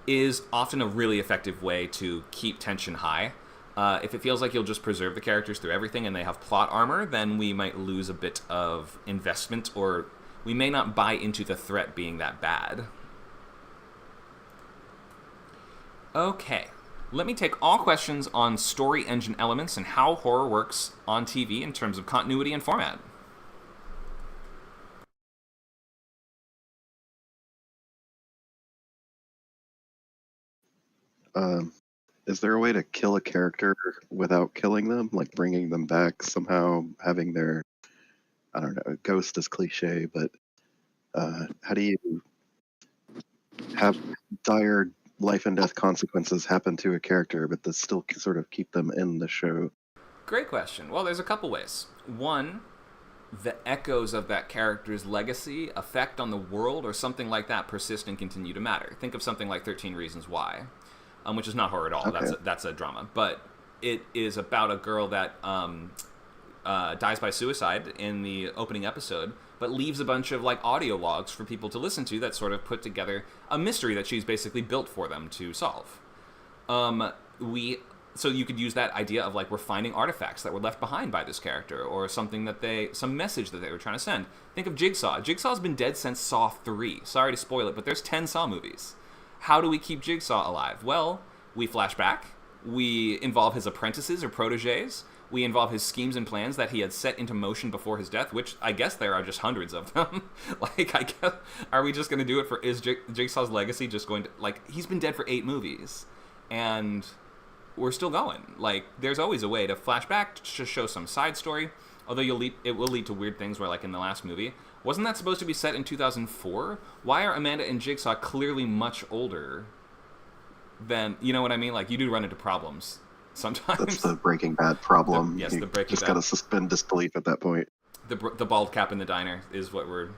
is often a really effective way to keep tension high. If it feels like you'll just preserve the characters through everything and they have plot armor, then we might lose a bit of investment, or we may not buy into the threat being that bad. Okay, let me take all questions on story engine elements and how horror works on TV in terms of continuity and format. Is there a way to kill a character without killing them? Like bringing them back somehow, having their, I don't know, ghost is cliche, but how do you have dire life and death consequences happen to a character, but this still sort of keep them in the show? Great question. Well, there's a couple ways. One, the echoes of that character's legacy, effect on the world, or something like that persist and continue to matter. Think of something like 13 Reasons Why. Which is not horror at all. Okay. That's a drama. But it is about a girl that dies by suicide in the opening episode, but leaves a bunch of like audio logs for people to listen to that sort of put together a mystery that she's basically built for them to solve. So you could use that idea of like we're finding artifacts that were left behind by this character, or something some message that they were trying to send. Think of Jigsaw. Jigsaw's been dead since Saw 3. Sorry to spoil it, but there's 10 Saw movies. How do we keep Jigsaw alive? Well, we flash back. We involve his apprentices or proteges. We involve his schemes and plans that he had set into motion before his death, which I guess there are just hundreds of them. Like, I guess, are we just going to do it for, is Jigsaw's legacy just going to, like, he's been dead for 8 movies, and we're still going. Like, there's always a way to flash back to show some side story, although it will lead to weird things where, like in the last movie, wasn't that supposed to be set in 2004? Why are Amanda and Jigsaw clearly much older than, you know what I mean? Like, you do run into problems sometimes. That's the Breaking Bad problem. Yes, you the Breaking just Bad. gotta suspend disbelief at that point. The bald cap in the diner is what we're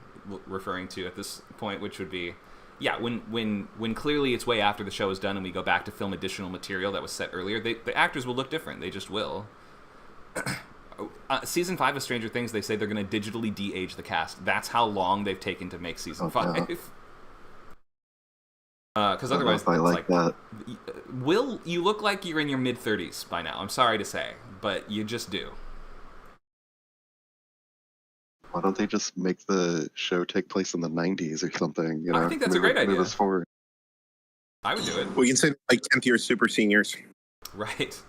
referring to at this point, which would be, yeah, when clearly it's way after the show is done and we go back to film additional material that was set earlier, the actors will look different. They just will. Season 5 of Stranger Things, they say they're going to digitally de-age the cast. That's how long they've taken to make season 5. Because otherwise, I like that. Will, you look like you're in your mid-30s by now. I'm sorry to say, but you just do. Why don't they just make the show take place in the 90s or something? You know, I think that's a great idea. Move us forward. I would do it. Well, you can say like 10th year super seniors. Right.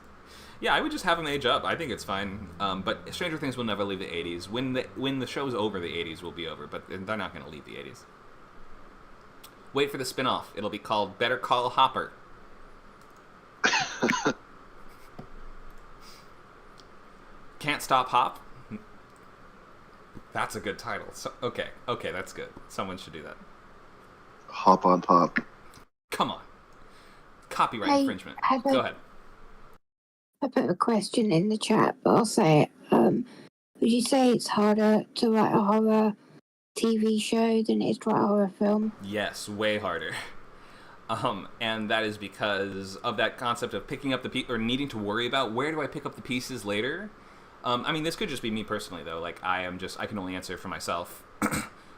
Yeah, I would just have them age up. I think it's fine. But Stranger Things will never leave the 80s. When the show's over, the 80s will be over. But they're not going to leave the 80s. Wait for the spin-off. It'll be called Better Call Hopper. Can't Stop Hop? That's a good title. So, okay, that's good. Someone should do that. Hop on top. Come on. Copyright infringement. Go ahead. I put a question in the chat, but I'll say it. Would you say it's harder to write a horror TV show than it is to write a horror film? Yes, way harder. And that is because of that concept of picking up or needing to worry about where do I pick up the pieces later. I mean, this could just be me personally, though. Like, I can only answer for myself.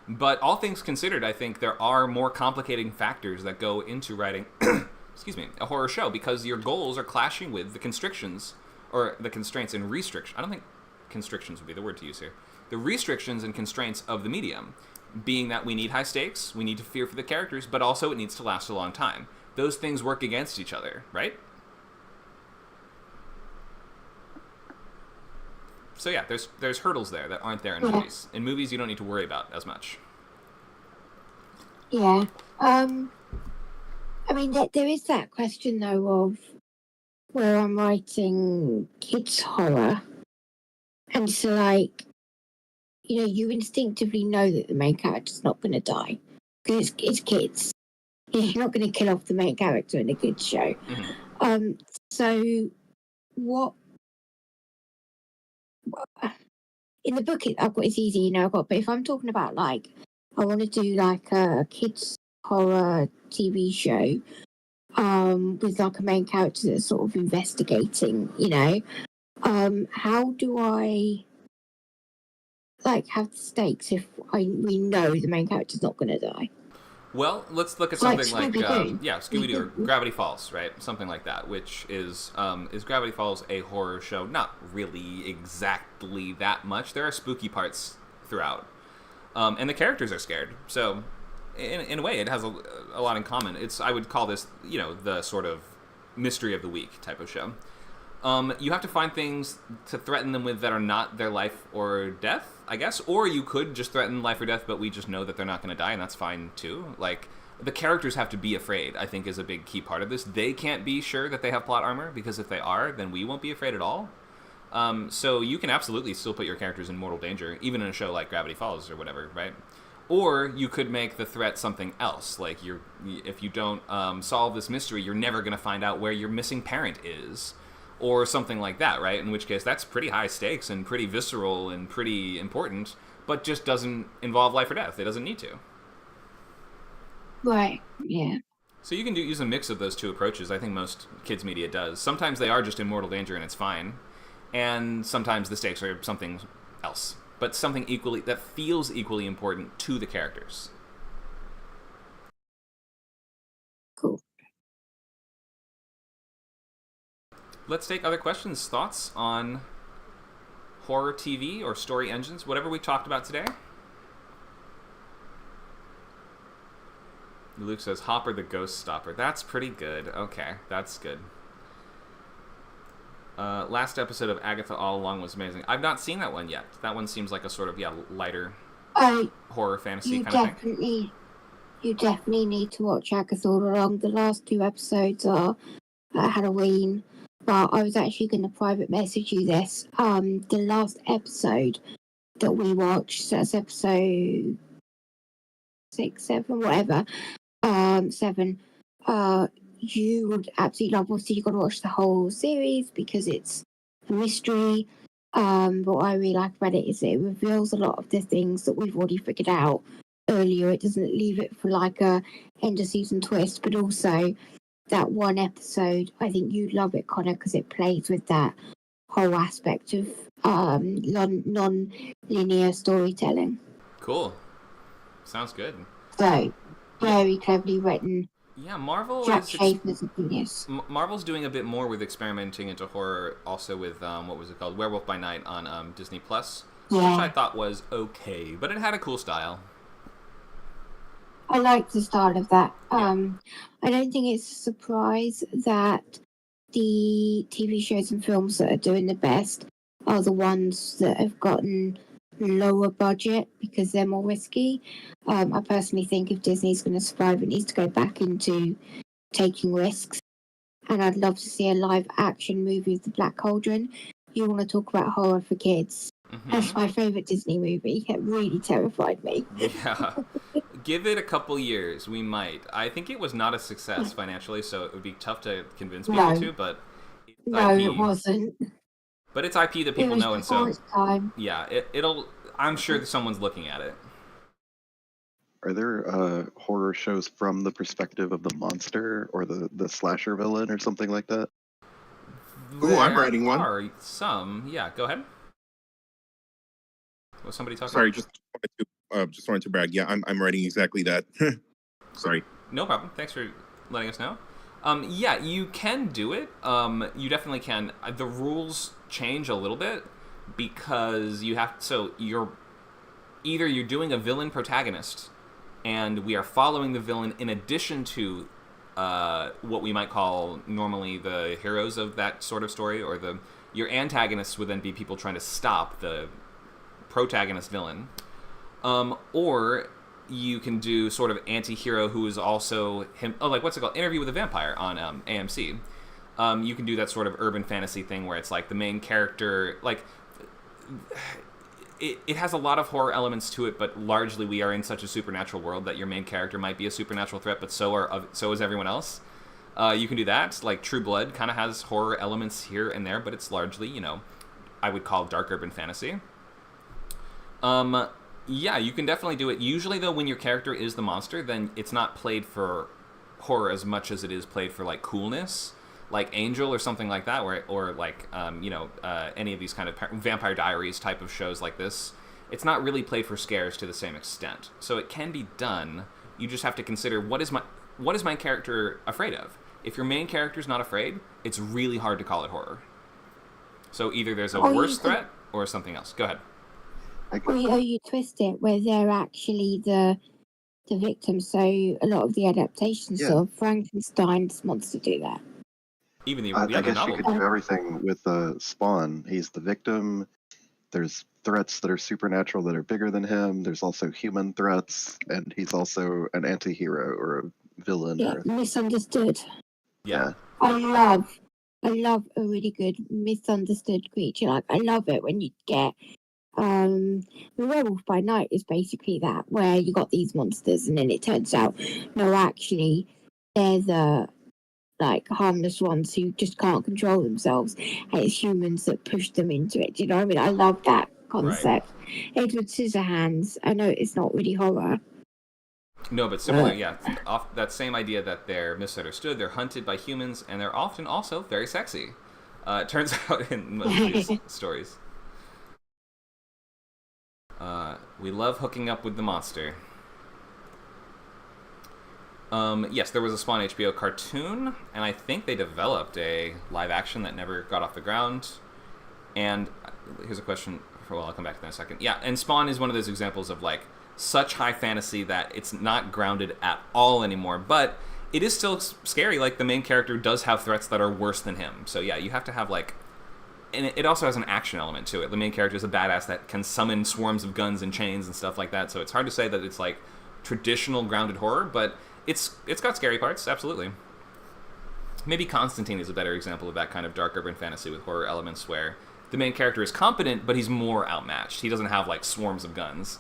But all things considered, I think there are more complicating factors that go into writing, a horror show, because your goals are clashing with the constrictions, or the constraints and restrictions. I don't think constrictions would be the word to use here. The restrictions and constraints of the medium, being that we need high stakes, we need to fear for the characters, but also it needs to last a long time. Those things work against each other, right? So yeah, there's hurdles there that aren't there in movies. In movies, you don't need to worry about as much. Yeah. I mean, there is that question, though, of where I'm writing kids' horror. And so, like, you know, you instinctively know that the main character's not going to die. Because it's kids. You're not going to kill off the main character in a kids' show. Mm-hmm. So, what... In the book, I've got it's easy, you know. But if I'm talking about, like, I want to do, like, a kids' horror TV show with, like, a main character that's sort of investigating, you know, how do I, like, have the stakes if we know the main character's not going to die? Well, let's look at something like Scooby-Doo. Scooby-Doo or Gravity Falls, right? Something like that, which is Gravity Falls a horror show? Not really exactly that much. There are spooky parts throughout. And the characters are scared. So, in a way, it has a lot in common. I would call this, you know, the sort of mystery of the week type of show. You have to find things to threaten them with that are not their life or death, I guess. Or you could just threaten life or death, but we just know that they're not going to die, and that's fine, too. Like, the characters have to be afraid, I think, is a big key part of this. They can't be sure that they have plot armor, because if they are, then we won't be afraid at all. So you can absolutely still put your characters in mortal danger, even in a show like Gravity Falls or whatever, right? Or you could make the threat something else. Like, if you don't solve this mystery, you're never going to find out where your missing parent is. Or something like that, right? In which case, that's pretty high stakes and pretty visceral and pretty important, but just doesn't involve life or death. It doesn't need to. Right, yeah. So you can use a mix of those two approaches. I think most kids' media does. Sometimes they are just in mortal danger and it's fine. and sometimes the stakes are something else, but something that feels equally important to the characters. Cool. Let's take other questions, thoughts on horror TV or story engines, whatever we talked about today. Luke says, Hopper the Ghost Stopper. That's pretty good. Okay, that's good. Last episode of Agatha All Along was amazing. I've not seen that one yet. That one seems like a sort of, lighter horror fantasy kind of thing. You definitely need to watch Agatha All Along. The last 2 episodes are Halloween. But I was actually going to private message you this. The last episode that we watched, so that's episode 6, 7, whatever, 7. You would absolutely love. Obviously, you've got to watch the whole series because it's a mystery. But what I really like about it is it reveals a lot of the things that we've already figured out earlier. It doesn't leave it for like a end of season twist, but also that one episode, I think you'd love it, Connor, because it plays with that whole aspect of non-linear storytelling. Cool. Sounds good. So, very cleverly written. Yeah, Marvel Jack is... Schaefer's a genius. Marvel's doing a bit more with experimenting into horror, also with, what was it called? Werewolf by Night on Disney+, Plus, which I thought was okay, but it had a cool style. I like the style of that. I don't think it's a surprise that the TV shows and films that are doing the best are the ones that have gotten lower budget because they're more risky. I personally think if Disney's going to survive, it needs to go back into taking risks. And I'd love to see a live action movie of The Black Cauldron. You want to talk about horror for kids? Mm-hmm. That's my favourite Disney movie. It really terrified me. Yeah. Give it a couple years, we might. I think it was not a success financially, so it would be tough to convince people to, but it wasn't. But it's IP that people know, and so time. Yeah, it'll. I'm sure that someone's looking at it. Are there horror shows from the perspective of the monster or the slasher villain or something like that? Ooh, I'm writing one. There are some. Yeah, go ahead. Was somebody talking? Sorry, just wanted to brag. Yeah, I'm writing exactly that. Sorry. No problem. Thanks for letting us know. Yeah, you can do it. You definitely can. The rules change a little bit because you have. So you're doing a villain protagonist, and we are following the villain in addition to what we might call normally the heroes of that sort of story, or your antagonists would then be people trying to stop the protagonist villain. Or you can do sort of anti-hero who is also him. Oh, like what's it called? Interview with a Vampire on AMC. You can do that sort of urban fantasy thing where it's like the main character, like it has a lot of horror elements to it, but largely we are in such a supernatural world that your main character might be a supernatural threat, but so is everyone else. You can do that. Like True Blood kind of has horror elements here and there, but it's largely, I would call dark urban fantasy. Yeah, you can definitely do it. Usually, though, when your character is the monster, then it's not played for horror as much as it is played for, like, coolness, like Angel or something like that, or like, any of these kind of Vampire Diaries type of shows like this. It's not really played for scares to the same extent. So it can be done. You just have to consider, what is my character afraid of? If your main character's not afraid, it's really hard to call it horror. So either there's a worse threat or something else. Go ahead. Or you twist it where they're actually the victim. So a lot of the adaptations of Frankenstein's monster do that. Even I guess you could do everything with Spawn. He's the victim. There's threats that are supernatural that are bigger than him. There's also human threats, and he's also an anti-hero or a villain. Yeah, misunderstood. Yeah. I love a really good misunderstood creature. Like I love it when you get the Werewolf by Night is basically that, where you got these monsters and then it turns out no, actually they're the harmless ones who just can't control themselves, and it's humans that push them into it. Do you know what I mean? I love that concept. Right. Edward Scissorhands, I know it's not really horror. No, but similar, yeah. That same idea that they're misunderstood, they're hunted by humans, and they're often also very sexy. It turns out in most of these stories. We love hooking up with the monster. Yes, there was a Spawn HBO cartoon, and I think they developed a live action that never got off the ground. And here's a question. Well, I'll come back to that in a second. Yeah, and Spawn is one of those examples of like such high fantasy that it's not grounded at all anymore, but it is still scary. Like the main character does have threats that are worse than him. So yeah, you have to have like, and it also has an action element to it. The main character is a badass that can summon swarms of guns and chains and stuff like that. So it's hard to say that it's like traditional grounded horror, but it's got scary parts, absolutely. Maybe Constantine is a better example of that kind of dark urban fantasy with horror elements where the main character is competent, but he's more outmatched. He doesn't have like swarms of guns.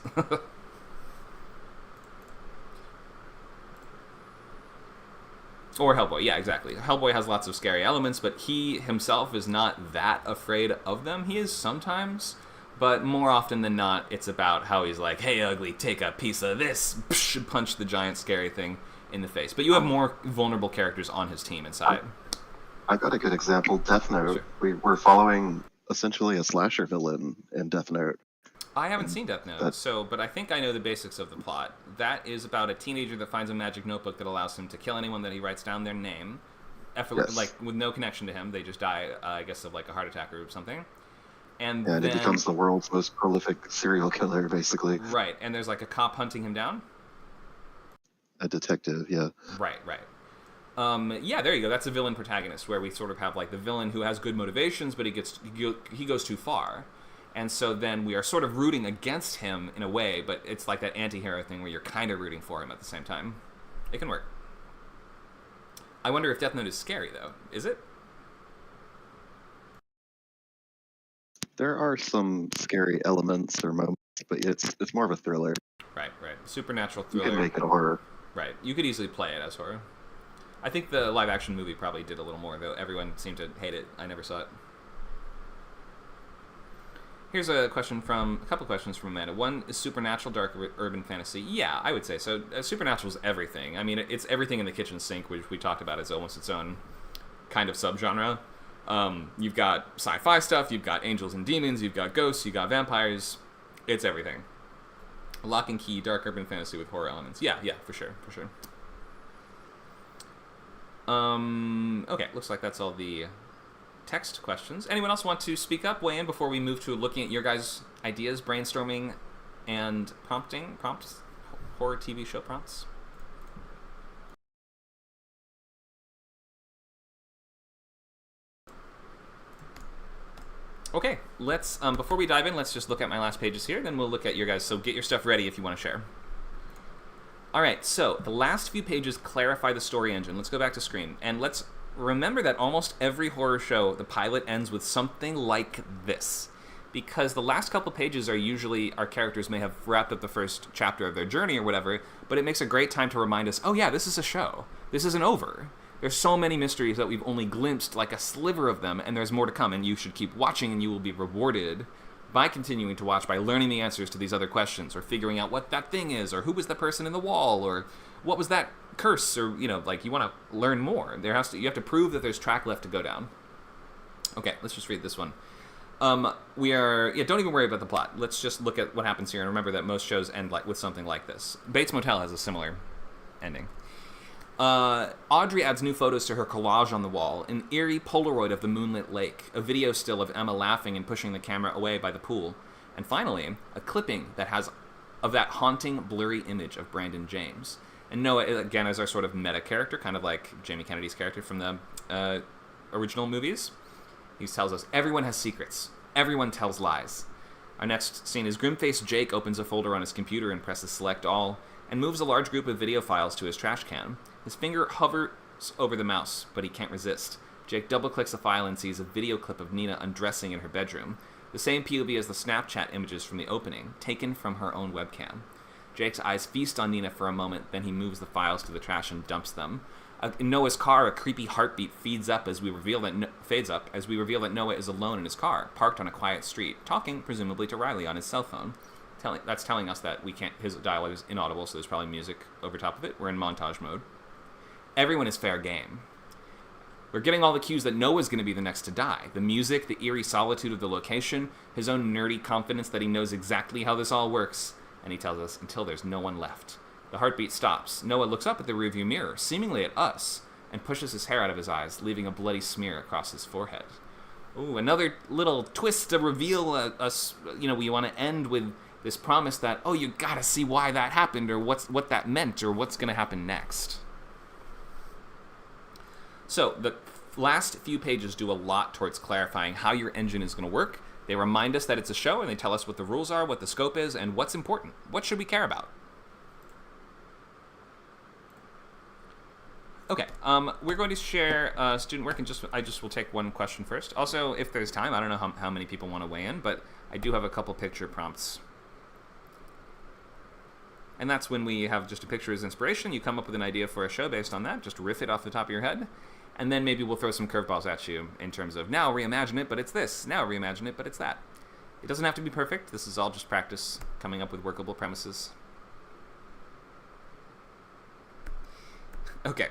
Or Hellboy, yeah, exactly. Hellboy has lots of scary elements, but he himself is not that afraid of them. He is sometimes, but more often than not, it's about how he's like, hey, ugly, take a piece of this, punch the giant scary thing in the face. But you have more vulnerable characters on his team inside. I got a good example, Death Note. Sure. We were following essentially a slasher villain in Death Note. I haven't seen Death Note, but I think I know the basics of the plot. That is about a teenager that finds a magic notebook that allows him to kill anyone that he writes down their name, like with no connection to him. They just die, I guess, of like a heart attack or something. And he becomes the world's most prolific serial killer, basically. Right, and there's like a cop hunting him down. A detective, yeah. Right. Yeah, there you go. That's a villain protagonist, where we sort of have like the villain who has good motivations, but he goes too far. And so then we are sort of rooting against him in a way, but it's like that anti-hero thing where you're kind of rooting for him at the same time. It can work. I wonder if Death Note is scary, though. Is it? There are some scary elements or moments, but it's more of a thriller. Right. Supernatural thriller. You can make it a horror. Right. You could easily play it as horror. I think the live-action movie probably did a little more, though. Everyone seemed to hate it. I never saw it. Here's a couple questions from Amanda. One, is Supernatural dark urban fantasy? Yeah, I would say so. Supernatural is everything. I mean, it's everything in the kitchen sink, which we talked about as almost its own kind of subgenre. You've got sci-fi stuff, you've got angels and demons, you've got ghosts, you've got vampires. It's everything. Lock and key, dark urban fantasy with horror elements. Yeah, for sure. Okay, looks like that's all the text questions. Anyone else want to speak up, weigh in before we move to looking at your guys' ideas, brainstorming, and prompts, horror TV show prompts? Okay, let's, before we dive in, let's just look at my last pages here, then we'll look at your guys, so get your stuff ready if you want to share. Alright, so the last few pages clarify the story engine. Let's go back to screen, and let's remember that almost every horror show, the pilot ends with something like this. Because the last couple pages are usually, our characters may have wrapped up the first chapter of their journey or whatever, but it makes a great time to remind us, oh yeah, this is a show. This isn't over. There's so many mysteries that we've only glimpsed like a sliver of them, and there's more to come, and you should keep watching, and you will be rewarded by continuing to watch, by learning the answers to these other questions, or figuring out what that thing is, or who was the person in the wall, or what was that curse, or, like, you want to learn more. You have to prove that there's track left to go down. Okay, let's just read this one. Don't even worry about the plot. Let's just look at what happens here, and remember that most shows end with something like this. Bates Motel has a similar ending. Audrey adds new photos to her collage on the wall, an eerie Polaroid of the moonlit lake, a video still of Emma laughing and pushing the camera away by the pool, and finally, a clipping that has of that haunting, blurry image of Brandon James. And Noah, again, is our sort of meta character, kind of like Jamie Kennedy's character from the original movies. He tells us, everyone has secrets. Everyone tells lies. Our next scene is grim-faced Jake opens a folder on his computer and presses select all, and moves a large group of video files to his trash can. His finger hovers over the mouse, but he can't resist. Jake double-clicks a file and sees a video clip of Nina undressing in her bedroom. The same POV as the Snapchat images from the opening, taken from her own webcam. Jake's eyes feast on Nina for a moment, then he moves the files to the trash and dumps them. In Noah's car, a creepy heartbeat fades up as we reveal that Noah is alone in his car, parked on a quiet street, talking presumably to Riley on his cell phone. That's telling us that his dialogue is inaudible, so there's probably music over top of it. We're in montage mode. Everyone is fair game. We're getting all the cues that Noah's going to be the next to die. The music, the eerie solitude of the location, his own nerdy confidence that he knows exactly how this all works. And he tells us, until there's no one left. The heartbeat stops. Noah looks up at the rearview mirror, seemingly at us, and pushes his hair out of his eyes, leaving a bloody smear across his forehead. Ooh, another little twist to reveal us. We want to end with this promise that, oh, you gotta see why that happened, or what that meant, or what's gonna happen next. So the last few pages do a lot towards clarifying how your engine is going to work. They remind us that it's a show, and they tell us what the rules are, what the scope is, and what's important. What should we care about? Okay, we're going to share student work, and I just will take one question first. Also, if there's time, I don't know how many people want to weigh in, but I do have a couple picture prompts. And that's when we have just a picture as inspiration. You come up with an idea for a show based on that. Just riff it off the top of your head. And then maybe we'll throw some curveballs at you in terms of, now reimagine it, but it's this. Now reimagine it, but it's that. It doesn't have to be perfect. This is all just practice coming up with workable premises. Okay,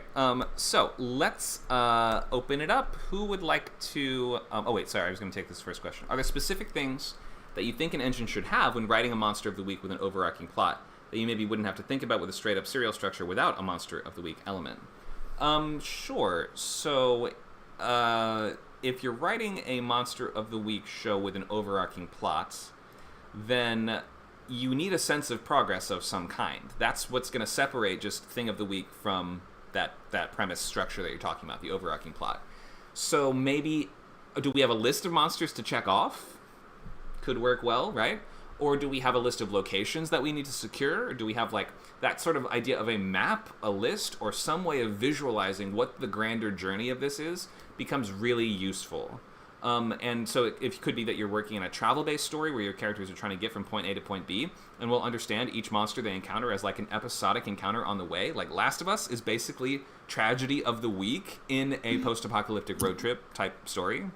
so let's open it up. Who would like to... oh, wait, sorry, I was going to take this first question. Are there specific things that you think an engine should have when writing a Monster of the Week with an overarching plot that you maybe wouldn't have to think about with a straight-up serial structure without a Monster of the Week element? Sure. So, if you're writing a Monster of the Week show with an overarching plot, then you need a sense of progress of some kind. That's what's going to separate just Thing of the Week from that premise structure that you're talking about, the overarching plot. So maybe, do we have a list of monsters to check off? Could work well, right? Or do we have a list of locations that we need to secure? Or do we have like that sort of idea of a map, a list, or some way of visualizing what the grander journey of this is becomes really useful. And so it could be that you're working in a travel-based story where your characters are trying to get from point A to point B, and we'll understand each monster they encounter as like an episodic encounter on the way. Like Last of Us is basically tragedy of the week in a post-apocalyptic road trip type story.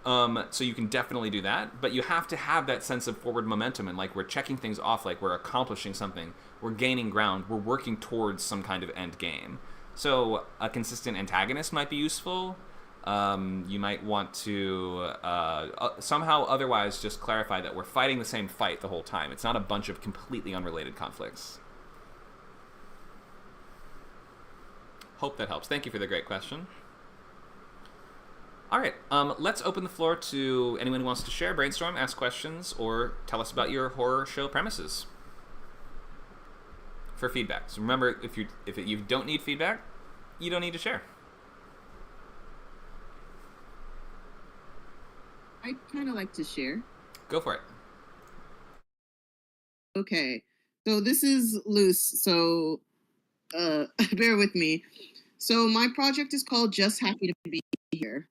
So you can definitely do that, but you have to have that sense of forward momentum, and like we're checking things off, like we're accomplishing something, we're gaining ground, we're working towards some kind of end game. So a consistent antagonist might be useful. You might want to somehow otherwise just clarify that we're fighting the same fight the whole time. It's not a bunch of completely unrelated conflicts. Hope that helps. Thank you for the great question. All right, let's open the floor to anyone who wants to share, brainstorm, ask questions, or tell us about your horror show premises for feedback. So remember, if you don't need feedback, you don't need to share. I kind of like to share. Go for it. Okay, so this is loose, so bear with me. So my project is called Just Happy to Be Here.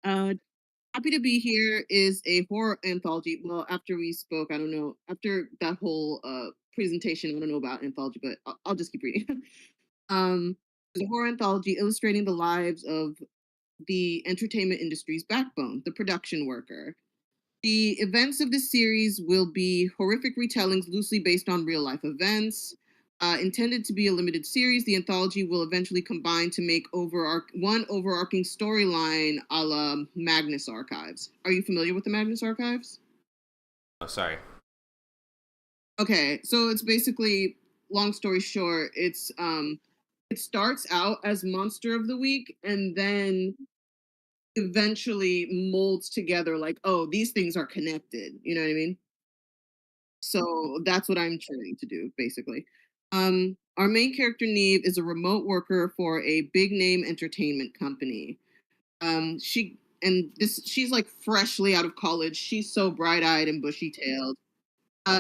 Happy to Be Here is a horror anthology. Well, after we spoke, I don't know, after that whole presentation, I don't know about anthology, but I'll just keep reading. It's a horror anthology illustrating the lives of the entertainment industry's backbone, the production worker. The events of this series will be horrific retellings loosely based on real life events. Intended to be a limited series, the anthology will eventually combine to make one overarching storyline a la Magnus Archives. Are you familiar with the Magnus Archives? Oh, sorry. Okay, so it's basically, long story short, it starts out as Monster of the Week and then eventually molds together like, oh, these things are connected. You know what I mean? So that's what I'm trying to do, basically. Our main character, Neve, is a remote worker for a big name entertainment company. She's like freshly out of college. She's so bright-eyed and bushy-tailed.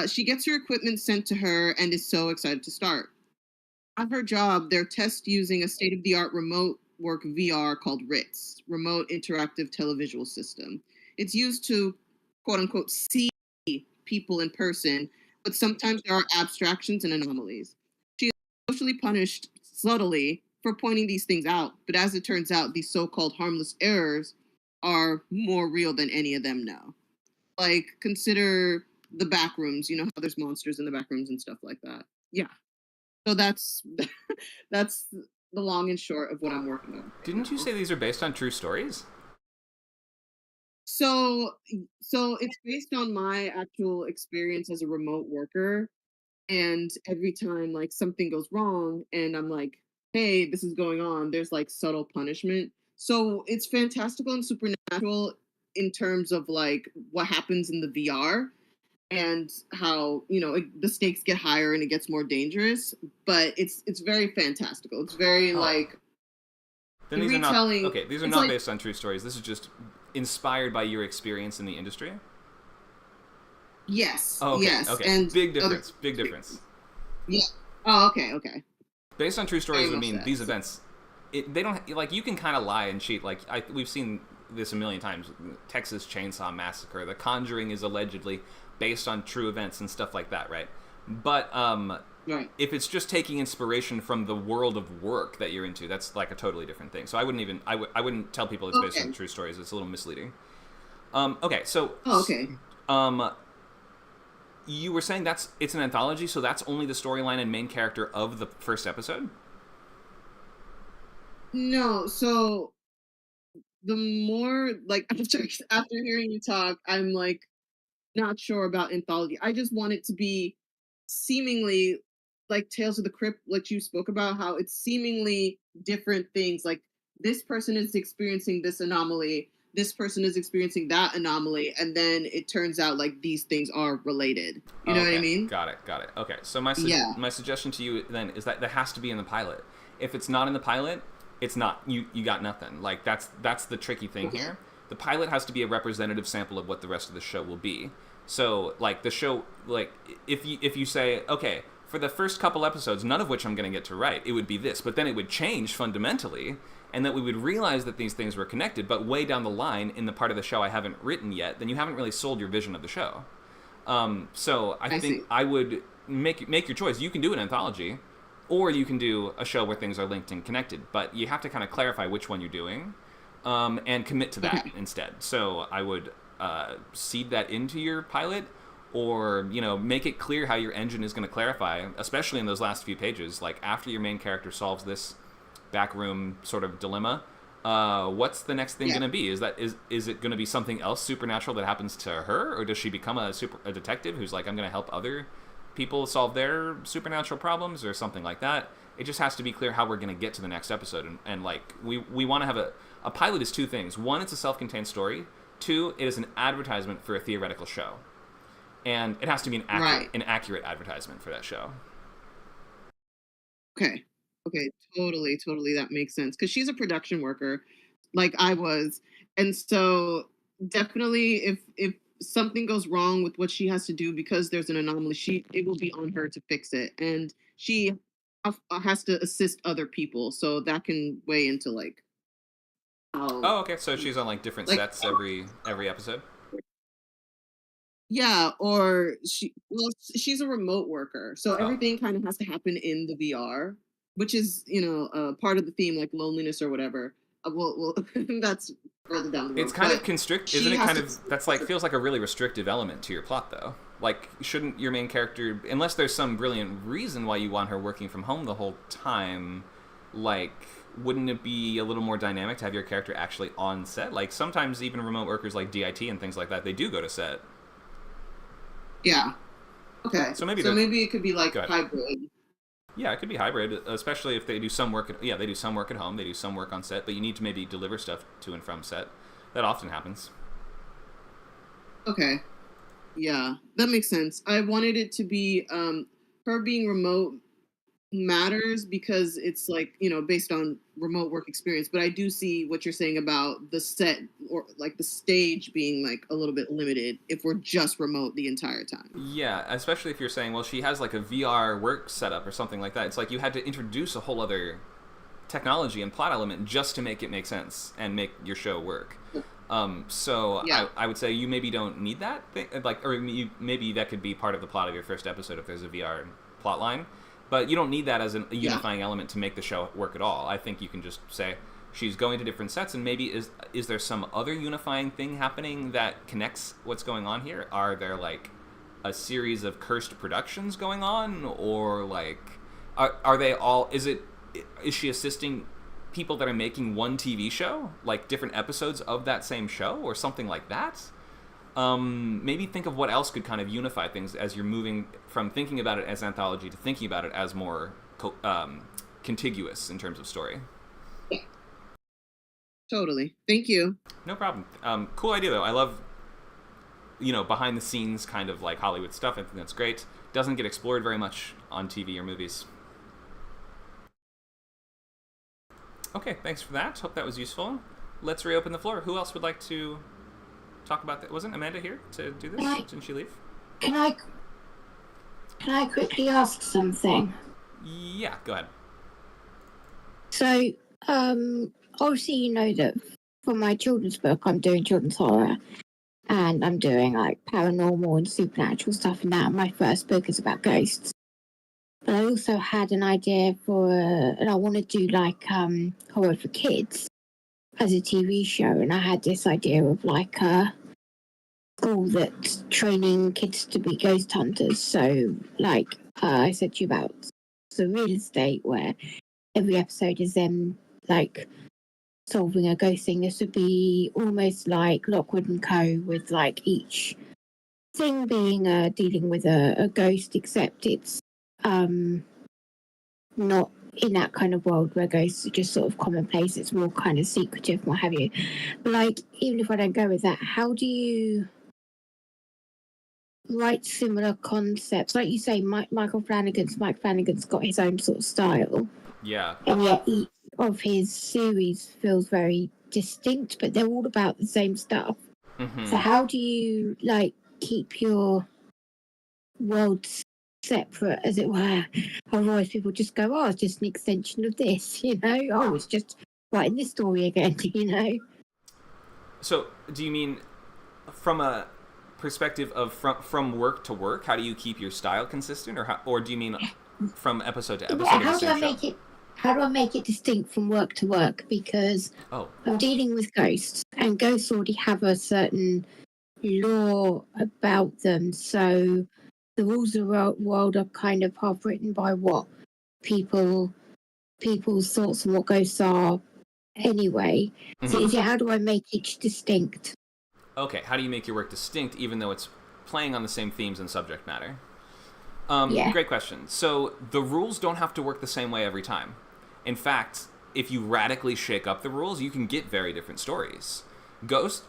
She gets her equipment sent to her and is so excited to start. At her job, they're test using a state-of-the-art remote work VR called RITS, Remote Interactive Televisual System. It's used to, quote-unquote, see people in person, but sometimes there are abstractions and anomalies. She is socially punished subtly for pointing these things out, but as it turns out, these so-called harmless errors are more real than any of them know. Like, consider the back rooms, you know how there's monsters in the back rooms and stuff like that. Yeah. So that's the long and short of what I'm working on. Didn't you say these are based on true stories? So it's based on my actual experience as a remote worker. And every time like something goes wrong and I'm like, hey, this is going on, there's like subtle punishment. So it's fantastical and supernatural in terms of like what happens in the VR and how, the stakes get higher and it gets more dangerous, but it's very fantastical. It's very like then these retelling. Are not okay. These are not based on true stories. This is just inspired by your experience in the industry. Yes. Oh, okay. Yes. Okay. And big difference. Big difference. Yeah. Oh, okay. Okay. Based on true stories would mean these events. They don't like you can kind of lie and cheat. Like we've seen this a million times. Texas Chainsaw Massacre. The Conjuring is allegedly based on true events and stuff like that, right? But right. If it's just taking inspiration from the world of work that you're into, that's like a totally different thing. So I wouldn't tell people it's based on true stories. It's a little misleading. Okay, so you were saying it's an anthology, so that's only the storyline and main character of the first episode? No, so the more like after hearing you talk, I'm like not sure about anthology. I just want it to be seemingly like Tales of the Crypt, like you spoke about, how it's seemingly different things. Like this person is experiencing this anomaly, this person is experiencing that anomaly, and then it turns out like these things are related. You know what I mean? Got it. Okay, so my suggestion to you then is that has to be in the pilot. If it's not in the pilot, it's not. You got nothing. Like that's the tricky thing here. The pilot has to be a representative sample of what the rest of the show will be. So like the show, like if you say, okay, for the first couple episodes, none of which I'm going to get to write, it would be this, but then it would change fundamentally, and that we would realize that these things were connected, but way down the line in the part of the show I haven't written yet, then you haven't really sold your vision of the show. So I think I would make your choice. You can do an anthology, or you can do a show where things are linked and connected, but you have to kind of clarify which one you're doing, and commit to that instead. So I would seed that into your pilot, or make it clear how your engine is going to clarify, especially in those last few pages. Like after your main character solves this backroom sort of dilemma, what's the next thing going to be? Is it going to be something else supernatural that happens to her, or does she become a detective who's like, I'm going to help other people solve their supernatural problems, or something like that? It just has to be clear how we're going to get to the next episode, and like we want to have a pilot is two things. One, it's a self-contained story. Two, it is an advertisement for a theoretical show, and it has to be an accurate advertisement for that show. Okay, totally, that makes sense, because she's a production worker, like I was, and so definitely if something goes wrong with what she has to do because there's an anomaly, it will be on her to fix it, and she has to assist other people, so that can weigh into like how. Oh, okay. So she's on like different sets every episode. Yeah, or she's a remote worker, so everything kind of has to happen in the VR, which is part of the theme, like loneliness or whatever. Well, that's further down the road. It's kind of constrict, isn't it? Kind of that's like feels like a really restrictive element to your plot, though. Like, shouldn't your main character, unless there's some brilliant reason why you want her working from home the whole time, like, wouldn't it be a little more dynamic to have your character actually on set? Like, sometimes even remote workers like DIT and things like that, they do go to set. Yeah. Okay. So maybe it could be like hybrid. Yeah, it could be hybrid, especially if they do some work. They do some work at home, they do some work on set, but you need to maybe deliver stuff to and from set. That often happens. Okay. Yeah, that makes sense. I wanted it to be her being remote matters because it's like, based on remote work experience, but I do see what you're saying about the set or like the stage being like a little bit limited if we're just remote the entire time. Yeah, especially if you're saying, well, she has like a VR work setup or something like that. It's like you had to introduce a whole other technology and plot element just to make it make sense and make your show work. I would say you maybe don't need that thing, or maybe that could be part of the plot of your first episode if there's a VR plot line. But you don't need that as a unifying element to make the show work at all. I think you can just say she's going to different sets, and maybe is there some other unifying thing happening that connects what's going on here? Are there like a series of cursed productions going on, or like are they all? Is it is she assisting people that are making one TV show, like different episodes of that same show, or something like that? Maybe think of what else could kind of unify things as you're moving from thinking about it as anthology to thinking about it as more contiguous in terms of story. Totally. Thank you. No problem. Cool idea, though. I love, behind the scenes kind of like Hollywood stuff. I think that's great. Doesn't get explored very much on TV or movies. Okay, thanks for that. Hope that was useful. Let's reopen the floor. Who else would like to talk about that? Wasn't Amanda here to do this? Didn't she leave? Can I quickly ask something? Yeah, go ahead. So, obviously you know that for my children's book, I'm doing children's horror, and I'm doing like paranormal and supernatural stuff, and that my first book is about ghosts. But I also had an idea and I want to do like horror for kids as a TV show, and I had this idea of like a school that's training kids to be ghost hunters. So like I said to you about the real estate, where every episode is them like solving a ghost thing. This would be almost like Lockwood and Co, with like each thing being dealing with a ghost, except it's not in that kind of world where ghosts are just sort of commonplace. It's more kind of secretive and what have you. But like, even if I don't go with that, how do you write similar concepts? Like you say, Mike Flanagan's got his own sort of style. Yeah. And yet each of his series feels very distinct, but they're all about the same stuff. Mm-hmm. So how do you like keep your worlds separate, as it were? Otherwise people just go, oh, it's just an extension of this, oh, it's just writing this story again. So do you mean from a perspective of from work to work, how do you keep your style consistent, or do you mean from episode to episode? How do I make it distinct from work to work? Because I'm dealing with ghosts, and ghosts already have a certain lore about them. So the rules of the world are kind of half written by what people's thoughts on what ghosts are anyway. Mm-hmm. So how do I make each distinct? Okay, how do you make your work distinct even though it's playing on the same themes and subject matter? Great question. So the rules don't have to work the same way every time. In fact, if you radically shake up the rules, you can get very different stories.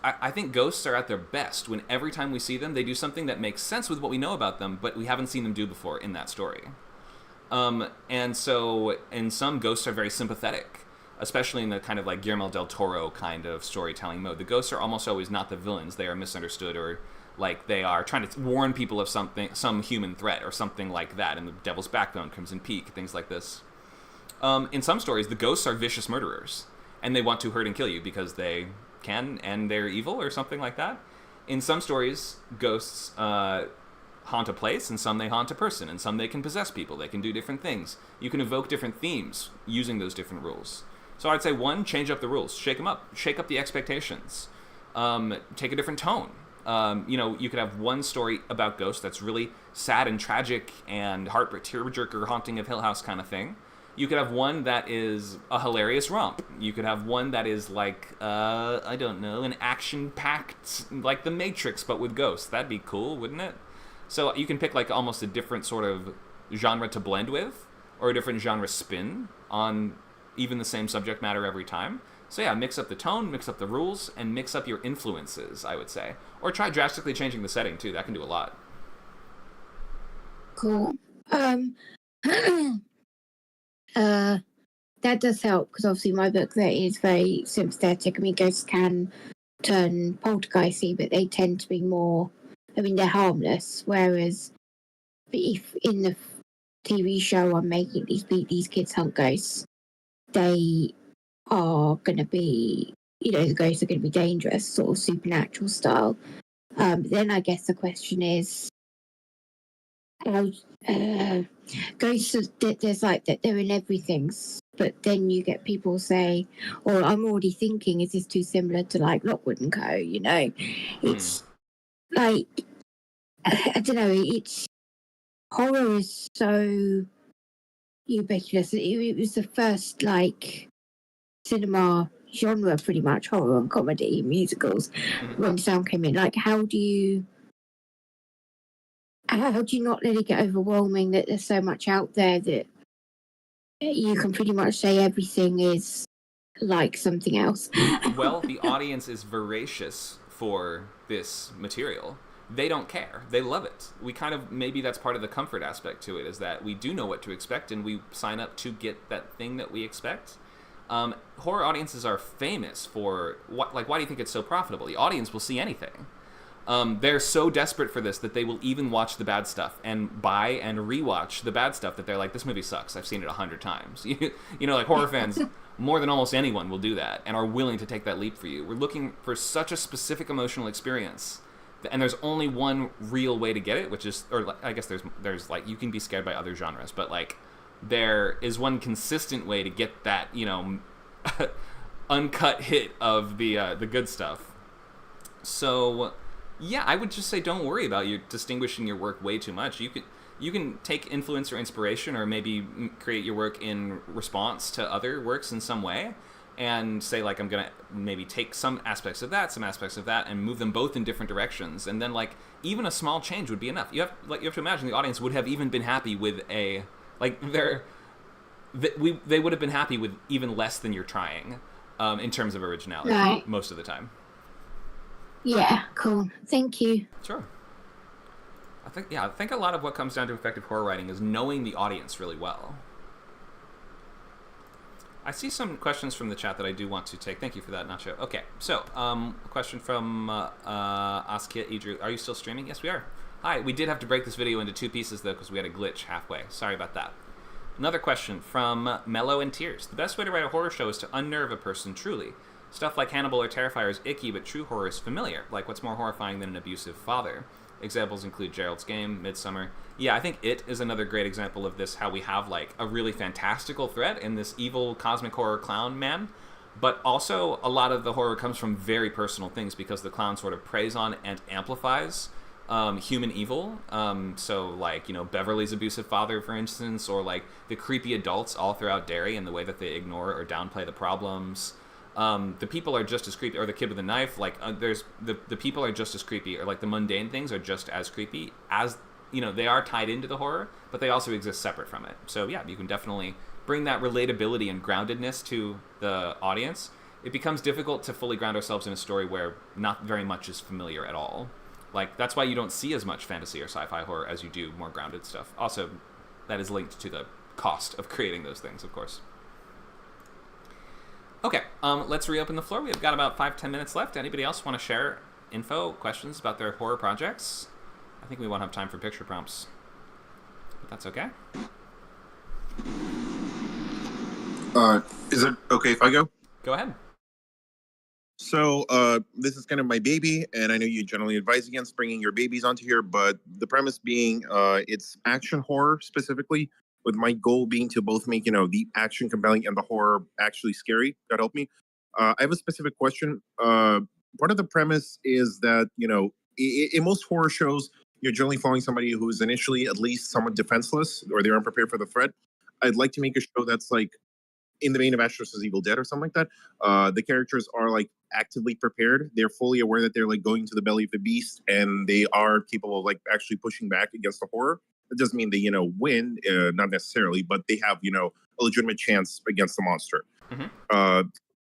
I think ghosts are at their best when every time we see them, they do something that makes sense with what we know about them, but we haven't seen them do before in that story. And so in some, ghosts are very sympathetic, especially in the kind of like Guillermo del Toro kind of storytelling mode. The ghosts are almost always not the villains. They are misunderstood, or like they are trying to warn people of some human threat or something like that. In The Devil's Backbone, Crimson Peak, things like this. In some stories, the ghosts are vicious murderers, and they want to hurt and kill you because they can, and they're evil or something like that. In some stories, ghosts haunt a place, and some they haunt a person, and some they can possess people. They can do different things. You can evoke different themes using those different rules. So I'd say, one, change up the rules. Shake them up. Shake up the expectations. Take a different tone. You could have one story about ghosts that's really sad and tragic and tearjerker, Haunting of Hill House kind of thing. You could have one that is a hilarious romp. You could have one that is like, I don't know, an action-packed, like The Matrix, but with ghosts. That'd be cool, wouldn't it? So you can pick like almost a different sort of genre to blend with, or a different genre spin on even the same subject matter every time. So yeah, mix up the tone, mix up the rules, and mix up your influences, I would say. Or try drastically changing the setting, too. That can do a lot. Cool. That does help, because obviously my book there is very sympathetic. I mean, ghosts can turn poltergeisty, but they tend to be more, they're harmless. Whereas if in the TV show I'm making these kids hunt ghosts, they are going to be, the ghosts are going to be dangerous, sort of supernatural style. Then I guess the question is, ghosts, there's like that they're in everything, but then you get people say, or I'm already thinking, is this too similar to like Lockwood and Co? It's like, I don't know, it's horror is so ubiquitous. It was the first like cinema genre, pretty much, horror and comedy musicals. When sound came in, like how do you not let it get overwhelming that there's so much out there that you can pretty much say everything is like something else? Well, the audience is voracious for this material. They don't care. They love it. We kind of, maybe that's part of the comfort aspect to it, is that we do know what to expect and we sign up to get that thing that we expect. Horror audiences are famous for, why do you think it's so profitable? The audience will see anything. They're so desperate for this that they will even watch the bad stuff and buy and rewatch the bad stuff that they're like, this movie sucks. I've seen it 100 times. You know, like horror fans, more than almost anyone will do that and are willing to take that leap for you. We're looking for such a specific emotional experience, and there's only one real way to get it, which is, or I guess there's like, you can be scared by other genres, but like there is one consistent way to get that, you know, uncut hit of the good stuff. So yeah, I would just say don't worry about you distinguishing your work way too much. You can take influence or inspiration, or maybe create your work in response to other works in some way, and say like, I'm gonna maybe take some aspects of that, and move them both in different directions, and then like even a small change would be enough. You have to imagine the audience would have even been happy with they would have been happy with even less than you're trying, in terms of originality, right, most of the time. Yeah, cool. Thank you. Sure. I think a lot of what comes down to effective horror writing is knowing the audience really well. I see some questions from the chat that I do want to take. Thank you for that, Nacho. Okay, so a question from Askia Idru. Are you still streaming? Yes, we are. Hi, we did have to break this video into 2 pieces, though, because we had a glitch halfway. Sorry about that. Another question from Mellow and Tears. The best way to write a horror show is to unnerve a person truly. Stuff like Hannibal or Terrifier is icky, but true horror is familiar. Like, what's more horrifying than an abusive father? Examples include Gerald's Game, Midsummer. Yeah, I think It is another great example of this, how we have, like, a really fantastical threat in this evil cosmic horror clown man, but also a lot of the horror comes from very personal things because the clown sort of preys on and amplifies human evil. So, like, you know, Beverly's abusive father, for instance, or, like, the creepy adults all throughout Derry and the way that they ignore or downplay the problems. The people are just as creepy, or the kid with the knife, like, there's the people are just as creepy, or like the mundane things are just as creepy as, you know, they are tied into the horror, but they also exist separate from it. So yeah, you can definitely bring that relatability and groundedness to the audience. It becomes difficult to fully ground ourselves in a story where not very much is familiar at all. Like, that's why you don't see as much fantasy or sci-fi horror as you do more grounded stuff. Also, that is linked to the cost of creating those things, of course. Okay, let's reopen the floor. We've got about 5-10 minutes left. Anybody else want to share info, questions about their horror projects? I think we won't have time for picture prompts, but that's okay. Is it okay if I go? Go ahead. So this is kind of my baby, and I know you generally advise against bringing your babies onto here, but the premise being it's action horror specifically, with my goal being to both make, you know, the action compelling and the horror actually scary. God help me. I have a specific question. Part of the premise is that, you know, in most horror shows, you're generally following somebody who's initially at least somewhat defenseless, or they're unprepared for the threat. I'd like to make a show that's like in the vein of Ash vs. Evil Dead or something like that. The characters are like actively prepared. They're fully aware that they're like going to the belly of the beast, and they are capable of like actually pushing back against the horror. It doesn't mean they, you know, win, not necessarily, but they have, you know, a legitimate chance against the monster. Mm-hmm.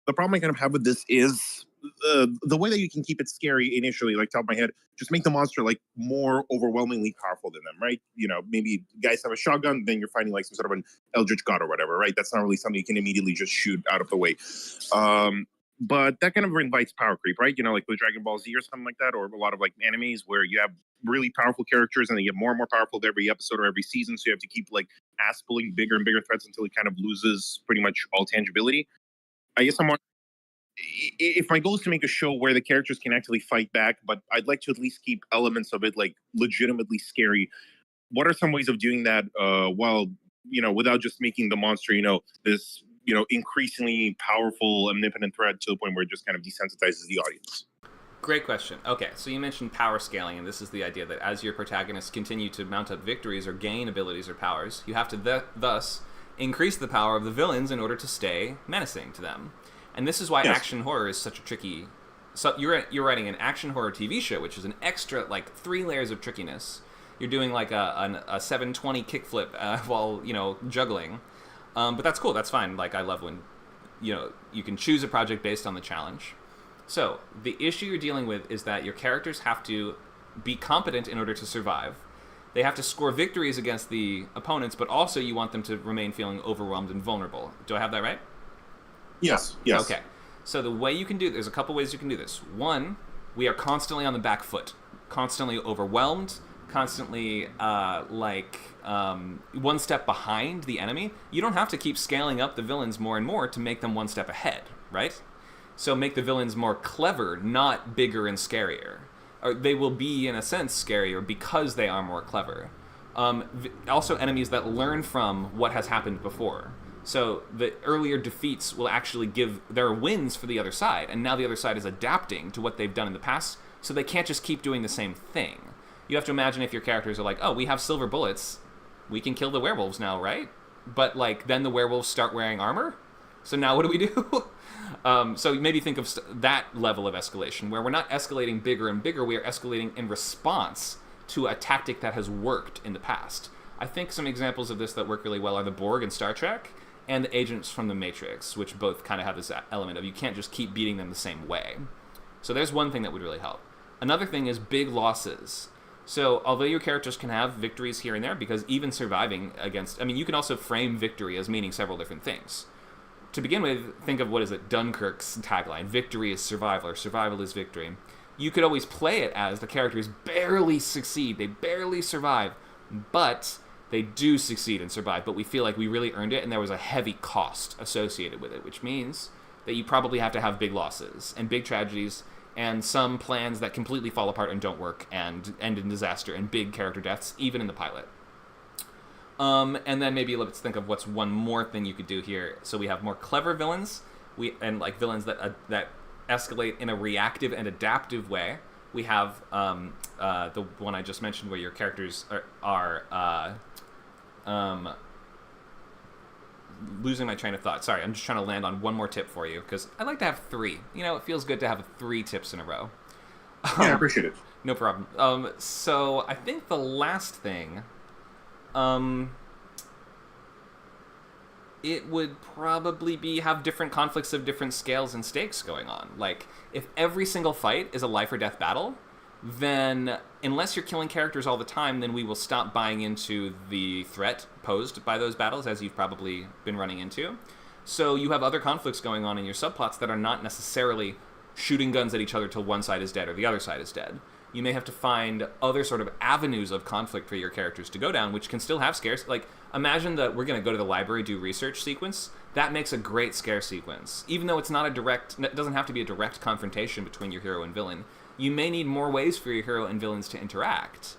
The problem I kind of have with this is the way that you can keep it scary initially, like top of my head, just make the monster like more overwhelmingly powerful than them, right? You know, maybe guys have a shotgun, then you're fighting like some sort of an eldritch god or whatever, right? That's not really something you can immediately just shoot out of the way. But that kind of invites power creep, right? You know, like with Dragon Ball Z or something like that, or a lot of like animes where you have really powerful characters and they get more and more powerful with every episode or every season. So you have to keep like ass pulling bigger and bigger threats until it kind of loses pretty much all tangibility. I guess I'm wondering, if my goal is to make a show where the characters can actually fight back, but I'd like to at least keep elements of it like legitimately scary. What are some ways of doing that while, you know, without just making the monster, you know, this, you know, increasingly powerful, omnipotent threat to the point where it just kind of desensitizes the audience? Great question. Okay, so you mentioned power scaling, and this is the idea that as your protagonists continue to mount up victories or gain abilities or powers, you have to thus increase the power of the villains in order to stay menacing to them. And this is why Yes. action horror is such a tricky... So you're writing an action horror TV show, which is an extra, like, 3 layers of trickiness. You're doing, like, a 720 kickflip while, juggling. But that's cool. That's fine. Like, I love when, you can choose a project based on the challenge. So, the issue you're dealing with is that your characters have to be competent in order to survive. They have to score victories against the opponents, but also you want them to remain feeling overwhelmed and vulnerable. Do I have that right? Yes. Okay. So the way you can do, there's a couple ways you can do this. One, we are constantly on the back foot, constantly overwhelmed, constantly one step behind the enemy. You don't have to keep scaling up the villains more and more to make them one step ahead, right? So make the villains more clever, not bigger and scarier. Or they will be, in a sense, scarier because they are more clever. Also enemies that learn from what has happened before. So the earlier defeats will actually give their wins for the other side, and now the other side is adapting to what they've done in the past, so they can't just keep doing the same thing. You have to imagine if your characters are like, oh, we have silver bullets, we can kill the werewolves now, right? But, like, then the werewolves start wearing armor? So now what do we do? So maybe think of that level of escalation, where we're not escalating bigger and bigger, we are escalating in response to a tactic that has worked in the past. I think some examples of this that work really well are the Borg in Star Trek, and the agents from the Matrix, which both kind of have this element of you can't just keep beating them the same way. So there's one thing that would really help. Another thing is big losses. So although your characters can have victories here and there, because even surviving against... I mean, you can also frame victory as meaning several different things. To begin with, think of, what is it, Dunkirk's tagline, victory is survival, or survival is victory. You could always play it as the characters barely succeed, they barely survive, but... they do succeed and survive, but we feel like we really earned it, and there was a heavy cost associated with it, which means that you probably have to have big losses and big tragedies and some plans that completely fall apart and don't work and end in disaster and big character deaths, even in the pilot. And then maybe let's think of what's one more thing you could do here. So we have more clever villains, villains that escalate in a reactive and adaptive way. We have the one I just mentioned, where your characters are losing my train of thought. Sorry, I'm just trying to land on one more tip for you, because I like to have 3. It feels good to have 3 tips in a row. Yeah, I appreciate it. No problem. So I think the last thing, it would probably be have different conflicts of different scales and stakes going on. Like, if every single fight is a life or death battle, then unless you're killing characters all the time, then we will stop buying into the threat posed by those battles, as you've probably been running into. So you have other conflicts going on in your subplots that are not necessarily shooting guns at each other till one side is dead or the other side is dead. You may have to find other sort of avenues of conflict for your characters to go down, which can still have scares. Like, imagine that we're going to go to the library, do research sequence. That makes a great scare sequence. Even though it doesn't have to be a direct confrontation between your hero and villain. You may need more ways for your hero and villains to interact.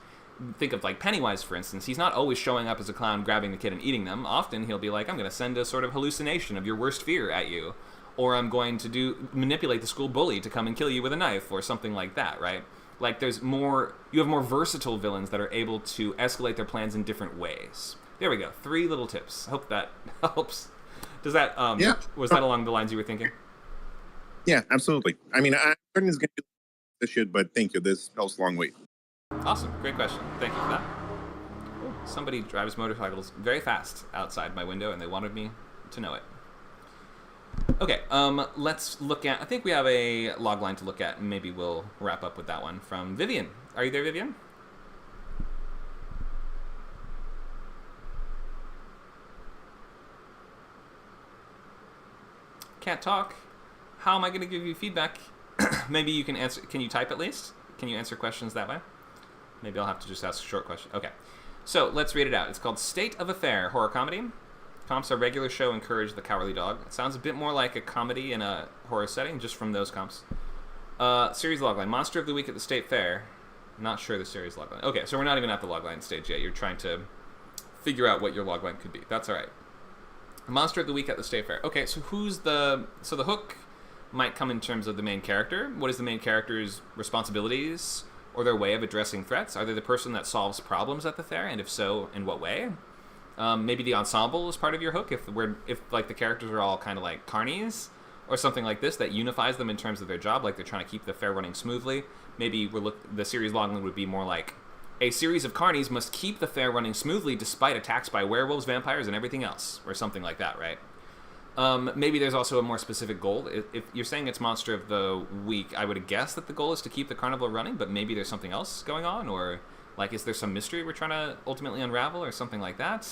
Think of, like, Pennywise, for instance. He's not always showing up as a clown, grabbing the kid and eating them. Often he'll be like, I'm going to send a sort of hallucination of your worst fear at you. Or I'm going to manipulate the school bully to come and kill you with a knife, or something like that, right? Like, you have more versatile villains that are able to escalate their plans in different ways. There we go. 3 little tips. Hope that helps. Does that, yeah. Was that along the lines you were thinking? Yeah, absolutely. I mean, I'm certain it's going to be this shit, but thank you. This helps a long way. Awesome. Great question. Thank you for that. Somebody drives motorcycles very fast outside my window, and they wanted me to know it. Okay, let's look at... I think we have a log line to look at, and maybe we'll wrap up with that one from Vivian. Are you there, Vivian? Can't talk. How am I going to give you feedback? Maybe you can answer... Can you type at least? Can you answer questions that way? Maybe I'll have to just ask a short question. Okay. So, let's read it out. It's called State of Affair, horror comedy. Comps are regular show and Courage the Cowardly Dog. It sounds a bit more like a comedy in a horror setting, just from those comps. Series logline. Monster of the Week at the State Fair. Not sure the series logline. Okay, so we're not even at the logline stage yet. You're trying to figure out what your logline could be. That's all right. Monster of the Week at the State Fair. Okay, so So the hook might come in terms of the main character. What is the main character's responsibilities or their way of addressing threats? Are they the person that solves problems at the fair, and if so, in what way? Maybe the ensemble is part of your hook, if like the characters are all kind of like carnies or something like this that unifies them in terms of their job, like they're trying to keep the fair running smoothly. Maybe the series logline would be more like, a series of carnies must keep the fair running smoothly despite attacks by werewolves, vampires, and everything else, or something like that, right? Maybe there's also a more specific goal. If you're saying it's Monster of the Week, I would guess that the goal is to keep the carnival running, but maybe there's something else going on, or like, is there some mystery we're trying to ultimately unravel, or something like that?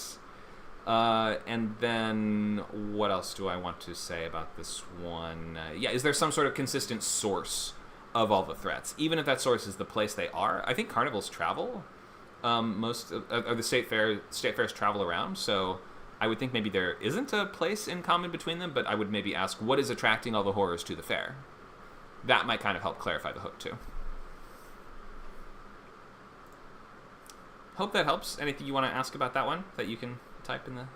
And then what else do I want to say about this one? Yeah, is there some sort of consistent source of all the threats, even if that source is the place they are? I think carnivals travel. Most of the state fairs travel around, so I would think maybe there isn't a place in common between them, but I would maybe ask, what is attracting all the horrors to the fair? That might kind of help clarify the hook, too. Hope that helps. Anything you want to ask about that one that you can type in the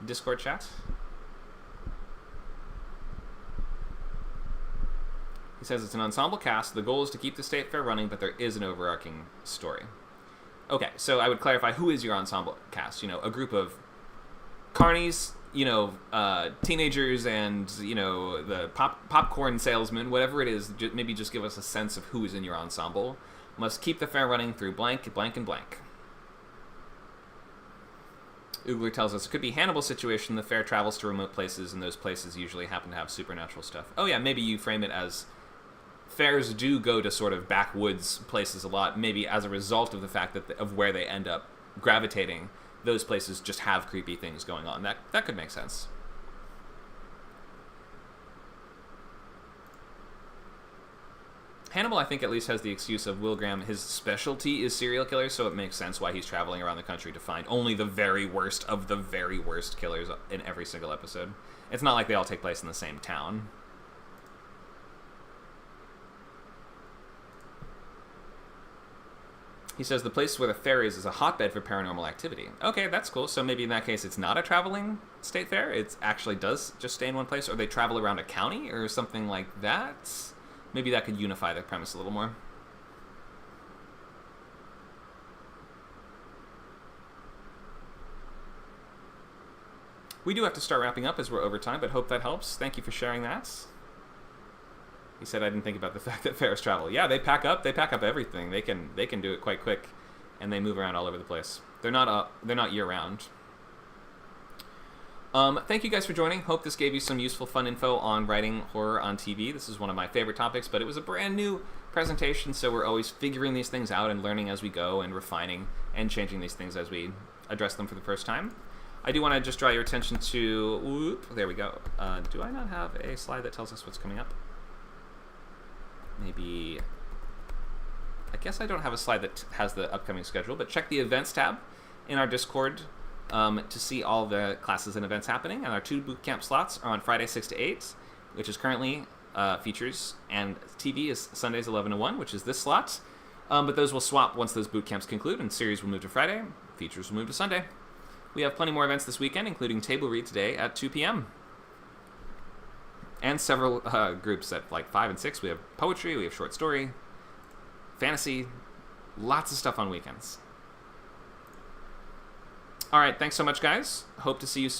Discord chat? He says it's an ensemble cast. The goal is to keep the state fair running, but there is an overarching story. Okay, so I would clarify, who is your ensemble cast? You know, a group of carnies, you know, teenagers, and, you know, the popcorn salesman, whatever it is. Maybe just give us a sense of who is in your ensemble. Must keep the fair running through blank, blank, and blank. Oogler tells us it could be Hannibal's situation. The fair travels to remote places, and those places usually happen to have supernatural stuff. Oh yeah, maybe you frame it as fairs do go to sort of backwoods places a lot, maybe as a result of the fact that of where they end up gravitating. Those places just have creepy things going on. That could make sense. Hannibal, I think, at least has the excuse of Will Graham. His specialty is serial killers, so it makes sense why he's traveling around the country to find only the very worst of the very worst killers in every single episode. It's not like they all take place in the same town. He says the place where the fair is a hotbed for paranormal activity. Okay, that's cool. So maybe in that case it's not a traveling state fair. It actually does just stay in one place, or they travel around a county or something like that. Maybe that could unify the premise a little more. We do have to start wrapping up as we're over time, but hope that helps. Thank you for sharing that. He said I didn't think about the fact that fairs travel. Yeah, they pack up everything. They can do it quite quick, and they move around all over the place. They're not year round. Thank you guys for joining. Hope this gave you some useful, fun info on writing horror on TV. This is one of my favorite topics, but it was a brand new presentation, so we're always figuring these things out and learning as we go and refining and changing these things as we address them for the first time. I do want to just draw your attention to... there we go. Do I not have a slide that tells us what's coming up? Maybe... I guess I don't have a slide that has the upcoming schedule, but check the events tab in our Discord to see all the classes and events happening. And our 2 bootcamp slots are on Friday 6 to 8, which is currently features, and TV is Sundays 11 to 1, which is this slot. But those will swap once those bootcamps conclude, and series will move to Friday, features will move to Sunday. We have plenty more events this weekend, including Table Read today at 2 p.m. And several groups at like 5 and 6. We have poetry, we have short story, fantasy, lots of stuff on weekends. All right, thanks so much, guys. Hope to see you soon.